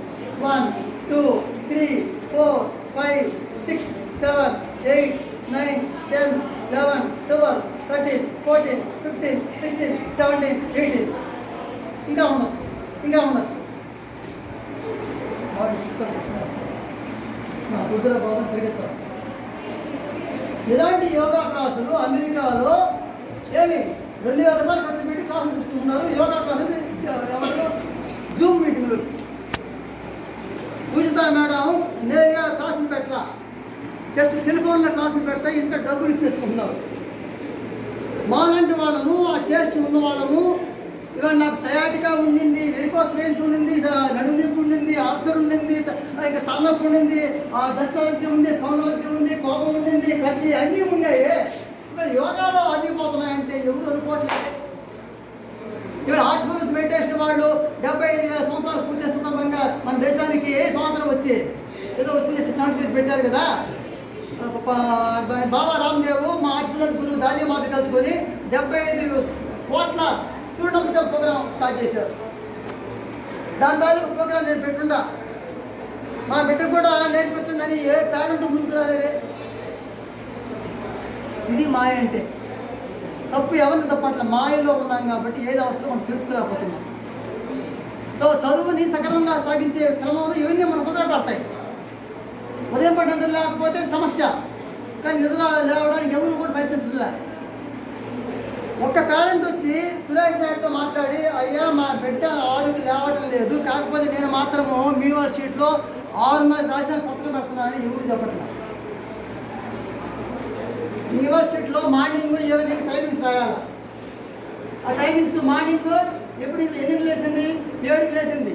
1 2 3 4 5 6 7 8 9 10 11 12 13 14 15 16 17 18. ఇంకా ఉండొచ్చు. నా కుదుర భావం తిరుగుతారు. ఇలాంటి యోగా క్లాసులు అమెరికాలో ఏమి 2000 రూపాయలు ఖర్చు పెట్టి క్లాసులు తీసుకుంటున్నారు. యోగా క్లాసులు ఎవరు జూమ్ మీటింగ్లు. పూజిత మేడం నేరుగా క్లాసులు పెట్టలా, జస్ట్ సెల్ ఫోన్లో క్లాసులు పెడతా ఇంకా డబ్బులు తెచ్చుకుంటున్నారు. మాలాంటి వాళ్ళము ఆ టేస్ట్ ఉన్న వాళ్ళము ఇవాళ నాకు సయాటికా ఉండింది, వెరికోస్ వెయిన్స్ ఉండింది, నడుదింపు ఉండింది, ఆల్సర్ ఉండింది, ఇంకా తలనొప్పి ఉండింది, దస్తలజీ ఉంది, సౌందలజీ ఉంది, కోపం ఉండింది, కసి అన్నీ ఉన్నాయి. ఇవాళ యోగాలో అన్నీ పోతున్నాయంటే ఎవరు అనుకోవట్లేదు. ఇవాళ హార్ట్ఫుల్నెస్ మెడిటేషన్ వాళ్ళు 75,000 సంవత్సరాలు పూర్తి సందర్భంగా మన దేశానికి సంవత్సరం వచ్చి ఏదో వచ్చింది సర్టిఫికేట్ పెట్టారు కదా. బాబా రామ్దేవ్ మా హార్ట్ఫుల్నెస్ గురువు దాజీ మాట కలుసుకొని 75 కోట్ల సూర్య నమస్కార ప్రోగ్రాం స్టార్ట్ చేశారు. దాని తాలూకు ప్రోగ్రాం నేను పెట్టుండా, మా బిడ్డ కూడా నేర్పించండి ఏ పేరెంట్ ముందుకు రాలేదే. ఇది మాయ అంటే. తప్పు ఎవరిని తప్పట్ల, మాయలో ఉన్నాం కాబట్టి ఏది అవసరం మనం తెలుసుకోలేకపోతున్నాం. సో చదువుని సక్రమంగా సాగించే క్రమంలో ఇవన్నీ మనకు ఉపయోగపడతాయి. ఉదయం పడి నిద్ర లేకపోతే సమస్య, కానీ నిద్ర లేవడానికి ఎవరు కూడా ప్రయత్నించలే. ఒక్క పేరెంట్ వచ్చి సురేష్ నాయుడుతో మాట్లాడి, అయ్యా మా బిడ్డ 6కి లేవటం లేదు, కాకపోతే నేను మాత్రము మీ వాళ్ళ షీట్లో 6:30 రాసిన సంతకం పెడుతున్నానని ఎవరు చెప్పట్లేదు. మీ వాళ్ళ షీట్లో మార్నింగ్ ఏ విధంగా టైమింగ్స్ రాయాలా, ఆ టైమింగ్స్ మార్నింగ్ ఎప్పుడు ఎన్నింటికి లేచింది, 7కి లేచింది,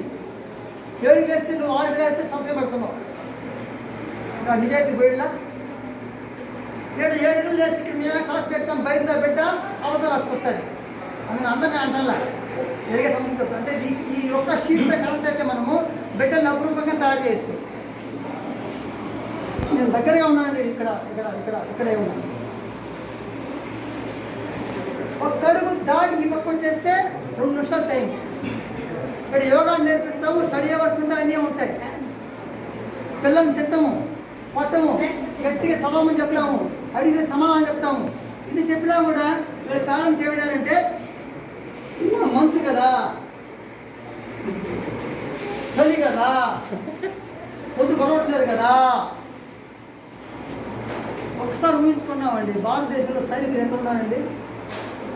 7కి లేస్తే నువ్వు 6కి లేస్తే సంతకం పెడుతున్నావు. నిజాయితీ పోయిలా 7 లేచి ఇక్కడ మేమే క్లాస్ పెడతాం, బయట పెట్టా అవతల రాసుకొస్తుంది అని అందరినీ అంటల్లా జరిగే సంబంధించి. అంటే ఈ ఒక్క షీట్తో కరెక్ట్ అయితే మనము బిడ్డల్ని అపురూపంగా తయారు చేయొచ్చు. నేను దగ్గరగా ఉన్నానండి, ఇక్కడే ఉన్నాను. ఒక అడుగు దాటి మీ పక్కన చేస్తే 2 నిమిషాలు టైం. ఇక్కడ యోగా నేర్పిస్తాము, స్టడీ అవర్స్ ఉంటాయి, అన్నీ ఉంటాయి. పిల్లల్ని తిట్టము, కొట్టము, గట్టిగా చదవమని చెప్తాము, అడిగితే సమాధానం చెప్తాము. ఇది చెప్పినా కూడా వీళ్ళ పేరెంట్స్ ఏమిటంటే మంచు కదా, చలి కదా, పొద్దు కొనవట్లేదు కదా. ఒకసారి ఊహించుకున్నామండి, భారతదేశంలో సైనికులు ఎంత ఉన్నారండి,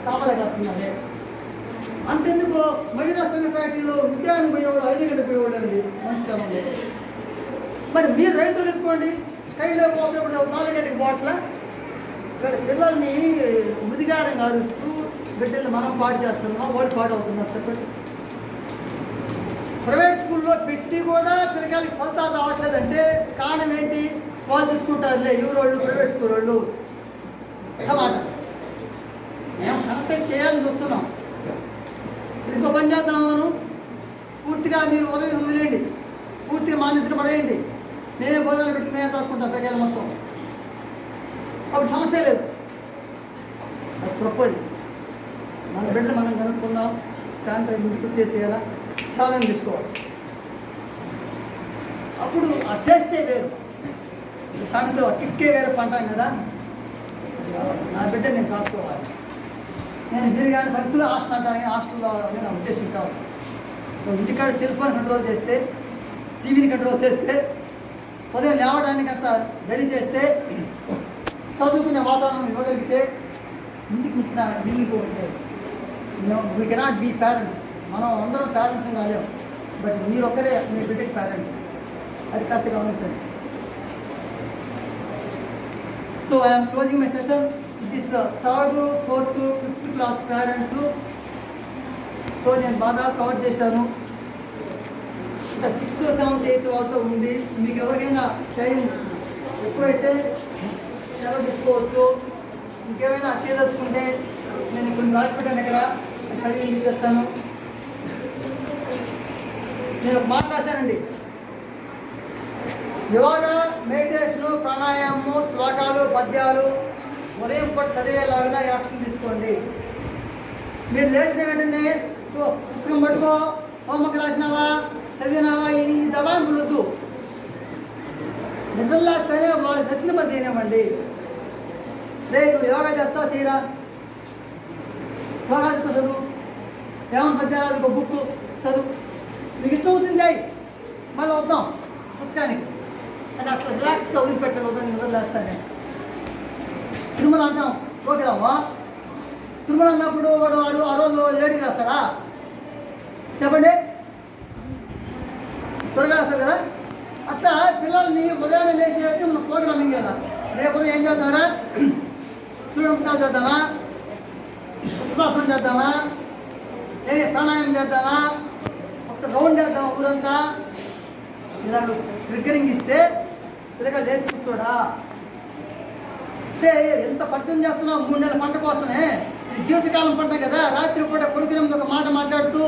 కాపలా కాస్తున్నారే. అంతెందుకు మహిళా సంఘ ఫ్యాక్టరీలో ఉద్యానం పోయేవాడు 5 గంటలు పోయేవాడు అండి మంచి కాలంలో. మరి మీరు రైతులు ఎత్తుకోండి, స్కైలో పోతే 4 గంటలకు పోట్ల. ఇక్కడ పిల్లల్ని ముదిగారంగా అరుస్తూ బిడ్డల్ని మనం పాడు చేస్తున్నాం, వాళ్ళు పాడు అవుతున్నారు. చెప్పండి. ప్రైవేట్ స్కూల్లో పెట్టి కూడా పిల్లకాయలకి ఫలితాలు రావట్లేదంటే కారణం ఏంటి? వాళ్ళు తీసుకుంటారులే ఎవరు వాళ్ళు, ప్రైవేట్ స్కూల్ వాళ్ళు అన్నమాట. మేము కరెక్ట్ చేయాలని చూస్తున్నాం. ఇంకో పని చేద్దాం, మనం పూర్తిగా మీరు ఉదయం వదిలేయండి, పూర్తిగా మా నిద్ర పడేయండి, మేమే భోజనాలు పెట్టి మేమే చదువుకుంటాం పిల్లకాయలు మొత్తం. అప్పుడు సమస్య లేదు. అది తప్పది. మన బిడ్డలు మనం కనుక్కున్నాం, సాయంత్రం ఇంటికి చేసేయాలా, ఛాలెంజ్ తీసుకోవాలి. అప్పుడు ఆ టేస్టే వేరు, సాయంత్రం ఆ కిక్కే వేరు పంటాం కదా. నా బిడ్డ నేను సాగుకోవాలి, నేను మీరు కానీ పరిస్థితులు హాస్టల్ అంటాను, హాస్టల్లో నా ఉద్దేశం కావాలి. ఇంటికాడ సెల్ ఫోన్ కంట్రోల్ చేస్తే, టీవీని కంట్రోల్ చేస్తే, ఉదయం లేవడానికి అంత రెడీ చేస్తే, చదువుకునే వాతావరణం ఇవ్వగలిగితే ఇంటికి మించిన ఇల్లు ఉంటుంది. We cannot be parents. మనం అందరం పేరెంట్స్ కాలేము, బట్ మీరు ఒక్కరే మీ బిడ్డకి పేరెంట్. అది కాస్త గమనించండి. So I'm closing my session. This 3rd, 4th, 5th class పేరెంట్స్తో నేను బాగా కవర్ చేశాను. ఇంకా 6th, 7th, 8th వాళ్ళతో ఉంది. మీకు ఎవరికైనా టైం ఎక్కువైతే సెలవు తీసుకోవచ్చు. ఇంకేమైనా చేయదలుచుకుంటే నేను కొన్ని రాసి పెట్టాను, ఇక్కడ చదివి చేస్తాను. నేను ఒక మాట రాశానండి, యోగా, మెడిటేషను, ప్రాణాయామము, శ్లోకాలు, పద్యాలు ఉదయం పూట చదివేలాగా యాక్షన్ తీసుకోండి. మీరు లేచిన వెంటనే పుస్తకం పట్టుకో, హోంవర్క్ రాసినావా, చదివినావా, ఈ దబాయింపులు వద్దు. నిద్రలేస్తేనే వాళ్ళు నచ్చిన పద్ధతి చేయనివ్వండి. రే నువ్వు యోగా చేస్తావు, చేయరా, యోగా చేస్తా, చదువు, ఏమన్నా పద్యాలు ఒక బుక్ చదువు, నీకు ఇష్టం అవుతుంది చేయి, మళ్ళీ వద్దాం పుస్తకానికి అని అట్లా రిలాక్స్గా వదిలిపెట్టాడు. ఉదయం నిద్రలేస్తానే. తిరుమల అంటాం, ప్రోగ్రామా తిరుమల అన్నప్పుడు వాడు ఆ రోజు లేడీకి రాస్తాడా? చెప్పండి, త్వరగా రాస్తారు కదా. అట్లా పిల్లల్ని ఉదయాన్నే లేచి మన ప్రోగ్రామింగ్ కదా. రేపు ఏం చేద్దామరా? సూర్య నమస్కారాలు చేద్దామా? ఉత్పాసనం చేద్దామా? ఏది ప్రాణాయామం చేద్దామా? ఒకసారి రౌండ్ చేద్దామా ఊరంతా? ఇలా ట్రిగ్గరింగ్ ఇస్తే తిరగా లేచి కూర్చోడా? అంటే ఎంత పద్యం చేస్తున్నావు 3 నెలల పంట కోసమే. ఇది జీవితకాలం పంట కదా. రాత్రి పూట కొడుకునేది ఒక మాట మాట్లాడుతూ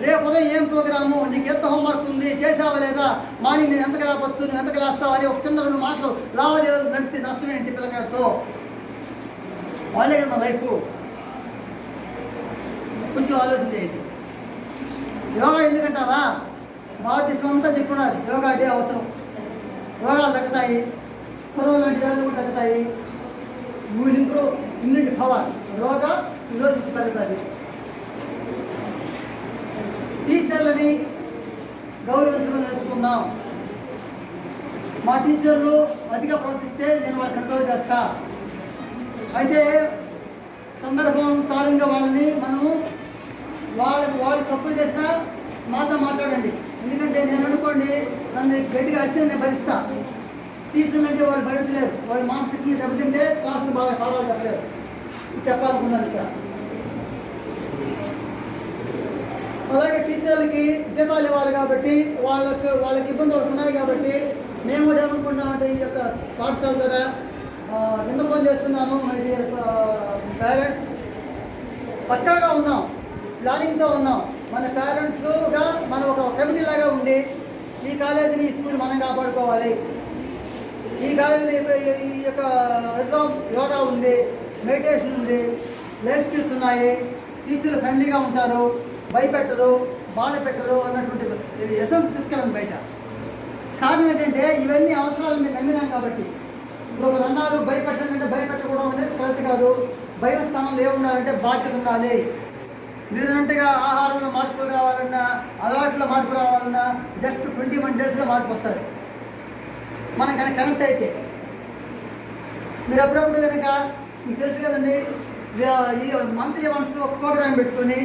రేపు ఉదయం ఏం ప్రోగ్రాము, నీకు ఎంత హోంవర్క్ ఉంది, చేసావా లేదా, మార్నింగ్ నేను ఎంతకు లేపచ్చు, నువ్వు ఎంతకు లేస్తావా అని ఒక చిన్న 2 మాటలు లావాదేవీలు నడిపి నష్టం ఏంటి పిల్లగాడితో? వాళ్ళే కదా లైఫ్. కొంచెం ఆలోచించేయండి. యోగా ఎందుకంటావా? భారతదేశం అంతా చెప్పున్నది యోగా డే అవసరం. రోగాలు తగ్గుతాయి, కరోనా లాంటి వ్యాధులు కూడా తగ్గుతాయి. Will improve immunity power. Yoga విరోధి తగ్గుతుంది. టీచర్లని గౌరవించడం నేర్చుకుందాం. మా టీచర్లు అతిగా ప్రవర్తిస్తే నేను వాళ్ళు కంట్రోల్ చేస్తా. అయితే సందర్భానుసారంగా వాళ్ళని మనము వాళ్ళు తప్పులు చేసినా మాతో మాట్లాడండి. ఎందుకంటే నేను అనుకోండి నన్ను గట్టిగా అరిస్తే నేను భరిస్తా. టీచర్లు అంటే వాళ్ళు భరించలేరు. వాళ్ళు మానసికంగా దెబ్బతింటే క్లాసులు బాగా పాడాలి చెప్పలేరు. ఇది చెప్పాలనుకున్నాను ఇక్కడ. అలాగే టీచర్లకి జీతాలు ఇవ్వాలి కాబట్టి వాళ్ళకి ఇబ్బందులు ఉన్నాయి కాబట్టి మేము కూడా ఏమనుకుంటున్నామంటే ఈ యొక్క పాఠశాల ద్వారా విన్నపం చేస్తున్నాను. మై డియర్ పేరెంట్స్, పక్కాగా ఉన్నాం, ప్లానింగ్తో ఉన్నాం. మన పేరెంట్స్గా మనం ఒక కమిటీ లాగా ఉండి ఈ కాలేజీని ఈ స్కూల్ మనం కాపాడుకోవాలి. ఈ కాలేజీలో ఈ యొక్క యోగా ఉంది, మెడిటేషన్ ఉంది, లైఫ్ స్కిల్స్ ఉన్నాయి, టీచర్లు ఫ్రెండ్లీగా ఉంటారు, భయపెట్టరు, బాధ పెట్టరు అన్నటువంటి ఎసెన్స్ తీసుకెళ్ళండి బయట. కారణం ఏంటంటే ఇవన్నీ అవసరాలు మేము నమ్మినాం కాబట్టి. ఇప్పుడు ఒక అన్నారు భయపెట్టండి అంటే భయపెట్టకూడదు అనేది కరెక్ట్ కాదు. భయం స్థానంలో ఏముండాలంటే బాధ్యత ఉండాలి. మీరు అన్నట్టుగా ఆహారంలో మార్పులు రావాలన్నా, అలవాట్లో మార్పు రావాలన్నా జస్ట్ 21 డేస్లో మార్పు వస్తుంది మనం కనుక కనెక్ట్ అయితే. మీరు అప్పుడప్పుడు కనుక మీకు తెలుసు కదండి, ఈ మంత్లీ వన్స్ ఒక ప్రోగ్రామ్ పెట్టుకొని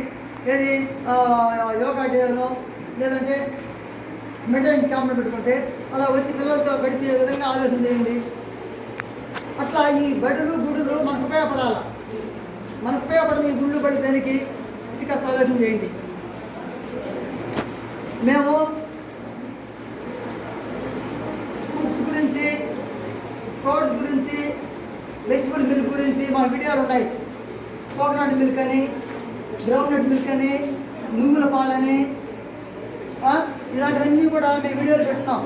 ఏది యోగా డేలో లేదంటే మెడిటేషన్ క్యాంప్లో పెట్టుకుంటే అలా వచ్చి పిల్లలతో గడిపే విధంగా ఆలోచన చేయండి. అట్లా ఈ బడులు గుడులు మనకు ఉపయోగపడాలి. మనకు ఉపయోగపడని ఈ గుళ్ళు బడి దానికి కాస్త ఆలోచన చేయండి. మేము ఫుడ్స్ గురించి, స్పోర్ట్స్ గురించి, వెజిటబుల్ మిల్క్ గురించి మా వీడియోలు ఉన్నాయి. కోకోనట్ మిల్క్ అని, గ్రౌండ్నట్ మిల్క్ అని, నువ్వుల పాలని, ఇలాంటివన్నీ కూడా మేము వీడియోలు పెట్టున్నాం.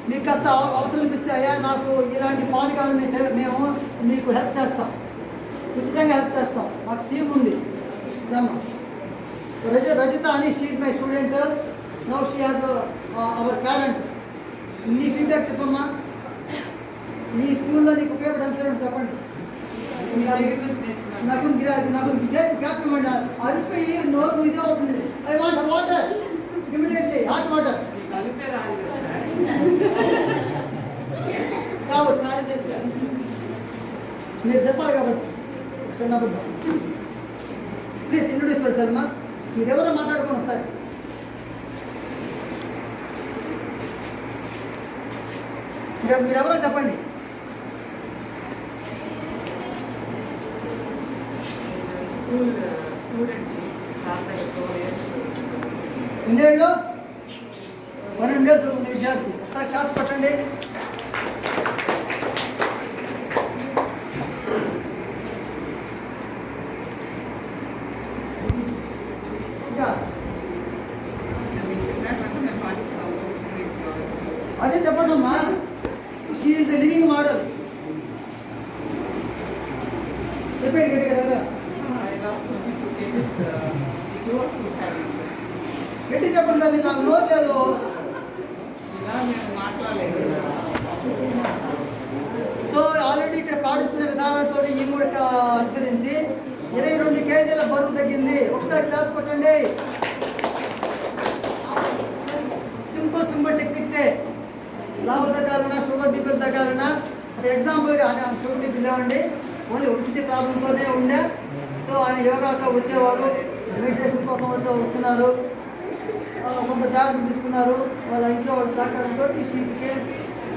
మీకు కాస్త అవసరం అనిపిస్తే అయ్యా నాకు ఇలాంటి పాలు కావాలని మేము మీకు హెల్ప్ చేస్తాం, ఉచితంగా హెల్ప్ చేస్తాం. మాకు టీం ఉంది. రజిత అని she is my student. Now she has our parent. నీ ఫీడ్బ్యాక్ చెప్పమ్మా. నీ స్కూల్లో నీకు ఉపయోగపడాల్సిన చెప్పండి. నాకు గ్యాప్ ఇవ్వండి. అరిసిపోయి నోరు ఇదే అవుతుంది. I want water immediately, hot water కావచ్చు. మీరు చెప్పాలి కాబట్టి చిన్న అబద్ధం. ప్లీజ్ ఇంట్రొడ్యూస్ చేస్తారు అమ్మా. మీరు ఎవరో మాట్లాడుకోండి ఒకసారి. మీరు ఎవరో చెప్పండి. ఎన్నేళ్ళు? 12 ఏళ్ళు చదువుకునే విద్యార్థి. ఒకసారి క్లాస్ పట్టండి. ఇంకా అదే చెప్పండి అమ్మా. She is the living model. Repeat గట్టిగా గట్టి చెప్పండి. అది నాకు నోట్ లేదు. సో ఆల్రెడీ ఇక్కడ పాటిస్తున్న విధానంతో ఈ మూడు అనుసరించి 22 కేజీల బరువు తగ్గింది. ఒకసారి క్లాస్ కొట్టండి. సింపుల్ టెక్నిక్సే. లావు తగ్గాలన్నా, షుగర్ బీపీ తగ్గాలన్నా, ఫర్ ఎగ్జాంపుల్గా అంటే ఆమె షుగర్ బీపీ లేవండి, ఓన్లీ ఒబిసిటీ ప్రాబ్లంతోనే ఉండే. సో ఆయన యోగాకు వచ్చేవారు, మెడిటేషన్ కోసం వస్తున్నారు, కొంత జాగ్రత్త తీసుకున్నారు. వాళ్ళ ఇంట్లో వాళ్ళ సహకారంతో షీ బికేమ్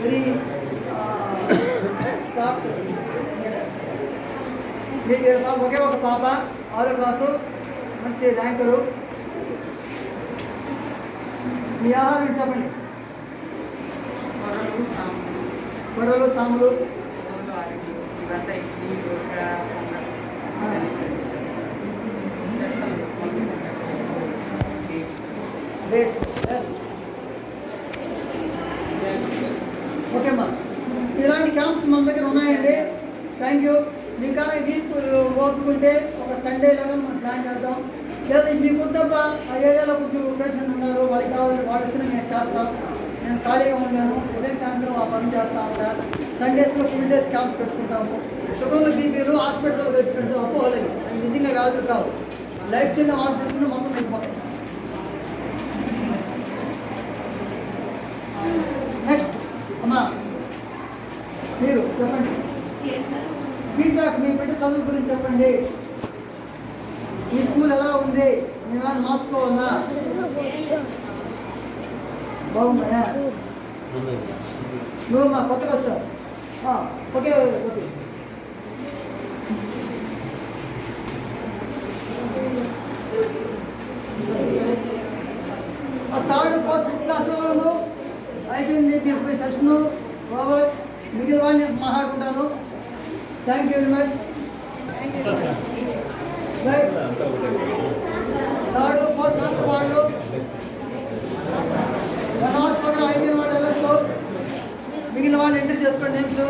వెరీ డాక్టర్. మీకు ఒకే ఒక పాప 6వ క్లాసు, మంచి ర్యాంకరు. మీ ఆహారం చెప్పండి. కొర్రలు, సాములు, డేట్స్. ఎస్, ఓకే అమ్మా. ఇలాంటి క్యాంప్స్ మన దగ్గర ఉన్నాయండి. Thank you. మీకు కానీ వీక్ ఓపుకుంటే ఒక సండే లాగా మనం ప్లాన్ చేద్దాం. లేదా మీకు వద్దబ్బా ఆ ఏరియాలో కొంచెం పేషెంట్ ఉన్నారు, వాళ్ళకి కావాలి, వాళ్ళు వచ్చినా నేను చేస్తాం. నేను ఖాళీగా ఉన్నాను, ఉదయం సాయంత్రం ఆ పని చేస్తూ ఉంటా. సండేస్లో ఫుల్ డేస్ క్యాంప్స్ పెట్టుకుంటాము. షుగర్లు, బీపీలు హాస్పిటల్లో తెచ్చుకుంటే ఒప్పుకోలేదు. అది నిజంగా వ్యాధులు కావు. లైఫ్ స్టైల్ మార్పు చేసుకుంటే మొత్తం తగ్గిపోతాయి. నెక్స్ట్ అమ్మా, మీరు చెప్పండి. ఫీడ్బ్యాక్ మీ బిడ్డ చదువు గురించి చెప్పండి. ఈ స్కూల్ ఎలా ఉంది, మేమేమైనా మార్చుకోవాలా? బాగుందా? నువ్వు మా కొత్తగా వచ్చావు. Okay okay. Third, 4th class వాళ్ళు అయిపోయింది. మీరు పోయి సెషను ఓవర్. మిగిలిన వాడిని మాట్లాడుకుంటాను. Thank you very much. Right, 3rd, 4th వాళ్ళు 1 hour ప్రోగ్రామ్ అయిపోయిన వాళ్ళు వెళ్ళొచ్చు. మిగిలిన వాళ్ళు ఎంటర్ చేసుకోండి నేమ్స్.